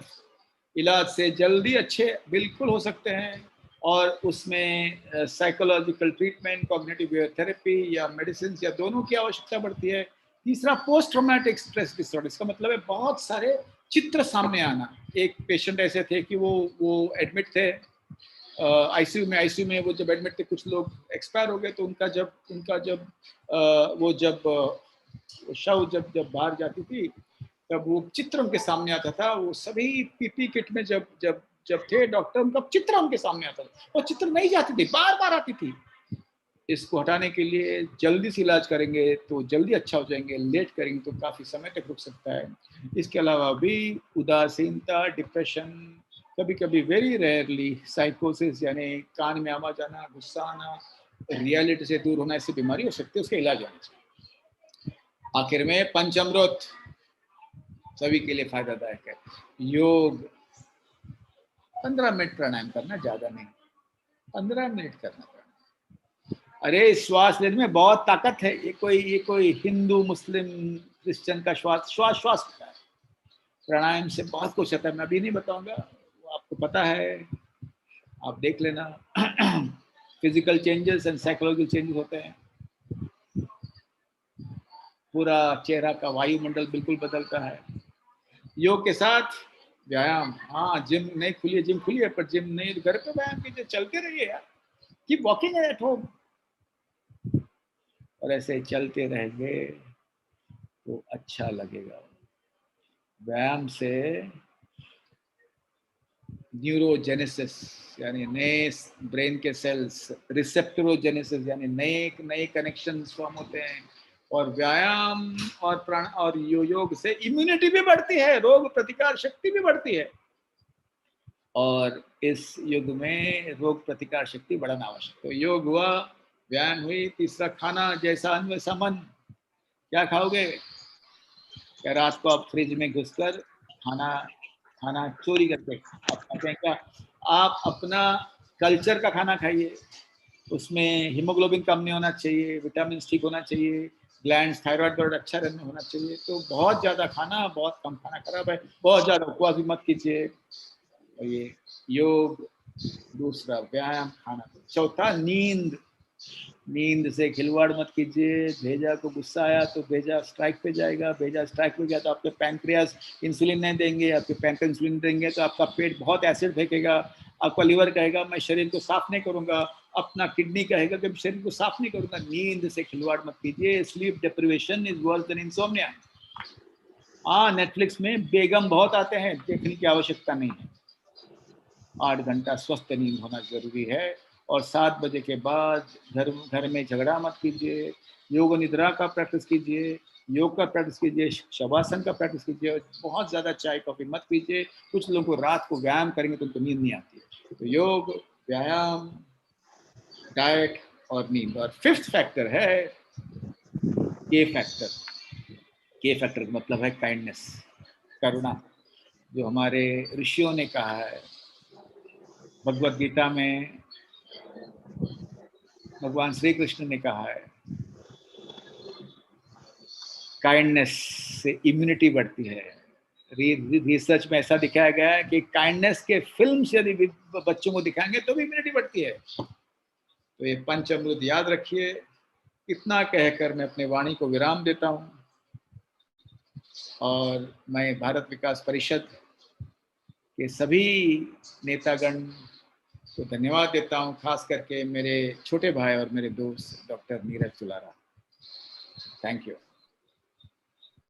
इलाज से जल्दी अच्छे बिल्कुल हो सकते हैं, और उसमें साइकोलॉजिकल ट्रीटमेंट, कॉग्निटिव थेरेपी या मेडिसिन या दोनों की आवश्यकता पड़ती है। तीसरा, पोस्ट ट्रॉमेटिक स्ट्रेस डिसऑर्डर, इसका मतलब है बहुत सारे चित्र सामने आना। एक पेशेंट ऐसे थे कि वो एडमिट थे आईसीयू में। वो जब एडमिट थे, कुछ लोग एक्सपायर हो गए, तो शव जब बाहर जाती थी, तब वो चित्र उनके सामने आता था। वो सभी पीपी किट में जब थे डॉक्टर, उनका चित्र उनके सामने आता था। वो चित्र नहीं जाती थी, बार बार आती थी। इसको हटाने के लिए जल्दी से इलाज करेंगे तो जल्दी अच्छा हो जाएंगे, लेट करेंगे तो काफी समय तक रुक सकता है। इसके अलावा भी उदासीनता, डिप्रेशन, कभी कभी वेरी रेयरली साइकोसिस, यानी कान में आवाज आना, गुस्सा आना, रियलिटी से दूर होना, ऐसी बीमारी हो सकती है, उसका इलाज होना चाहिए। आखिर में पंचामृत सभी के लिए फायदादायक है। योग 15 मिनट प्राणायाम करना, ज्यादा नहीं, 15 मिनट करना। अरे श्वास लेने में बहुत ताकत है। ये कोई हिंदू, मुस्लिम, क्रिश्चियन का श्वास होता है। प्राणायाम से बहुत कुछ होता है, मैं अभी नहीं बताऊंगा, वो आपको पता है, आप देख लेना। Physical changes and psychological changes होते हैं। पूरा चेहरा का वायुमंडल बिल्कुल बदलता है। योग के साथ व्यायाम, हाँ, जिम नहीं खुली है, जिम खुली है, पर जिम नहीं, घर पे व्यायाम कीजिए, चलते रहिए यार, कीप वॉकिंग एट होम। और ऐसे चलते रहेंगे तो अच्छा लगेगा। व्यायाम से न्यूरोजेनेसिस, यानी नए ब्रेन के सेल्स, रिसेप्टरोजेनेसिस, यानी नए कनेक्शंस फॉर्म होते हैं। और व्यायाम और प्राण और योग से इम्यूनिटी भी बढ़ती है, रोग प्रतिकार शक्ति भी बढ़ती है। और इस युग में रोग प्रतिकार शक्ति बढ़ाना आवश्यक। तो योग हुआ, व्यायाम हुई, तीसरा खाना जैसा अन्न वैसा मन। क्या खाओगे? क्या रात को आप फ्रिज में घुसकर खाना चोरी करके आप अपना कल्चर का खाना खाइए। उसमें हीमोग्लोबिन कम नहीं होना चाहिए, विटामिन ठीक होना चाहिए, ग्लैंड्स, थायराइड ग्लैंड अच्छा रन होना चाहिए। तो बहुत ज़्यादा खाना, बहुत कम खाना खराब है। बहुत ज़्यादा उपवास भी मत कीजिए। और ये योग, दूसरा व्यायाम, खाना। चौथा, नींद से खिलवाड़ मत कीजिए। भेजा को गुस्सा आया तो भेजा स्ट्राइक पे जाएगा, भेजा स्ट्राइक पे गया तो आपके पैंक्रियास इंसुलिन नहीं देंगे, आपके पैंक्रियास इंसुलिन देंगे तो आपका पेट बहुत एसिड फेंकेगा, आपका लिवर कहेगा मैं शरीर को साफ नहीं करूंगा, अपना किडनी कहेगा कि शरीर को साफ नहीं करूंगा। नींद से खिलवाड़ मत कीजिए। Sleep deprivation is worse than insomnia. हाँ, नेटफ्लिक्स में बेगम बहुत आते हैं, देखने की आवश्यकता नहीं है। 8 घंटा स्वस्थ नींद होना जरूरी है। और 7 बजे के बाद घर में झगड़ा मत कीजिए। योग निद्रा का प्रैक्टिस कीजिए, योग का प्रैक्टिस कीजिए, शवासन का प्रैक्टिस कीजिए। बहुत ज़्यादा चाय कॉफ़ी मत पीजिए। कुछ लोगों को रात को व्यायाम करेंगे तो उनको नींद नहीं आती है। तो योग, व्यायाम, डाइट और नींद। और 5th फैक्टर है के फैक्टर। के फैक्टर का मतलब है काइंडनेस, करुणा। जो हमारे ऋषियों ने कहा है, भगवद गीता में भगवान श्री कृष्ण ने कहा है, काइंडनेस से इम्यूनिटी बढ़ती है। रिसर्च में ऐसा दिखाया गया है कि काइंडनेस के फिल्म से यदि बच्चों को दिखाएंगे तो भी इम्यूनिटी बढ़ती है। तो ये पंचामृत याद रखिए। इतना कहकर मैं अपने वाणी को विराम देता हूँ। और मैं भारत विकास परिषद के सभी नेतागण को धन्यवाद देता हूँ, खास करके मेरे छोटे भाई और मेरे दोस्त doctor Neeraj Tulara. Thank you.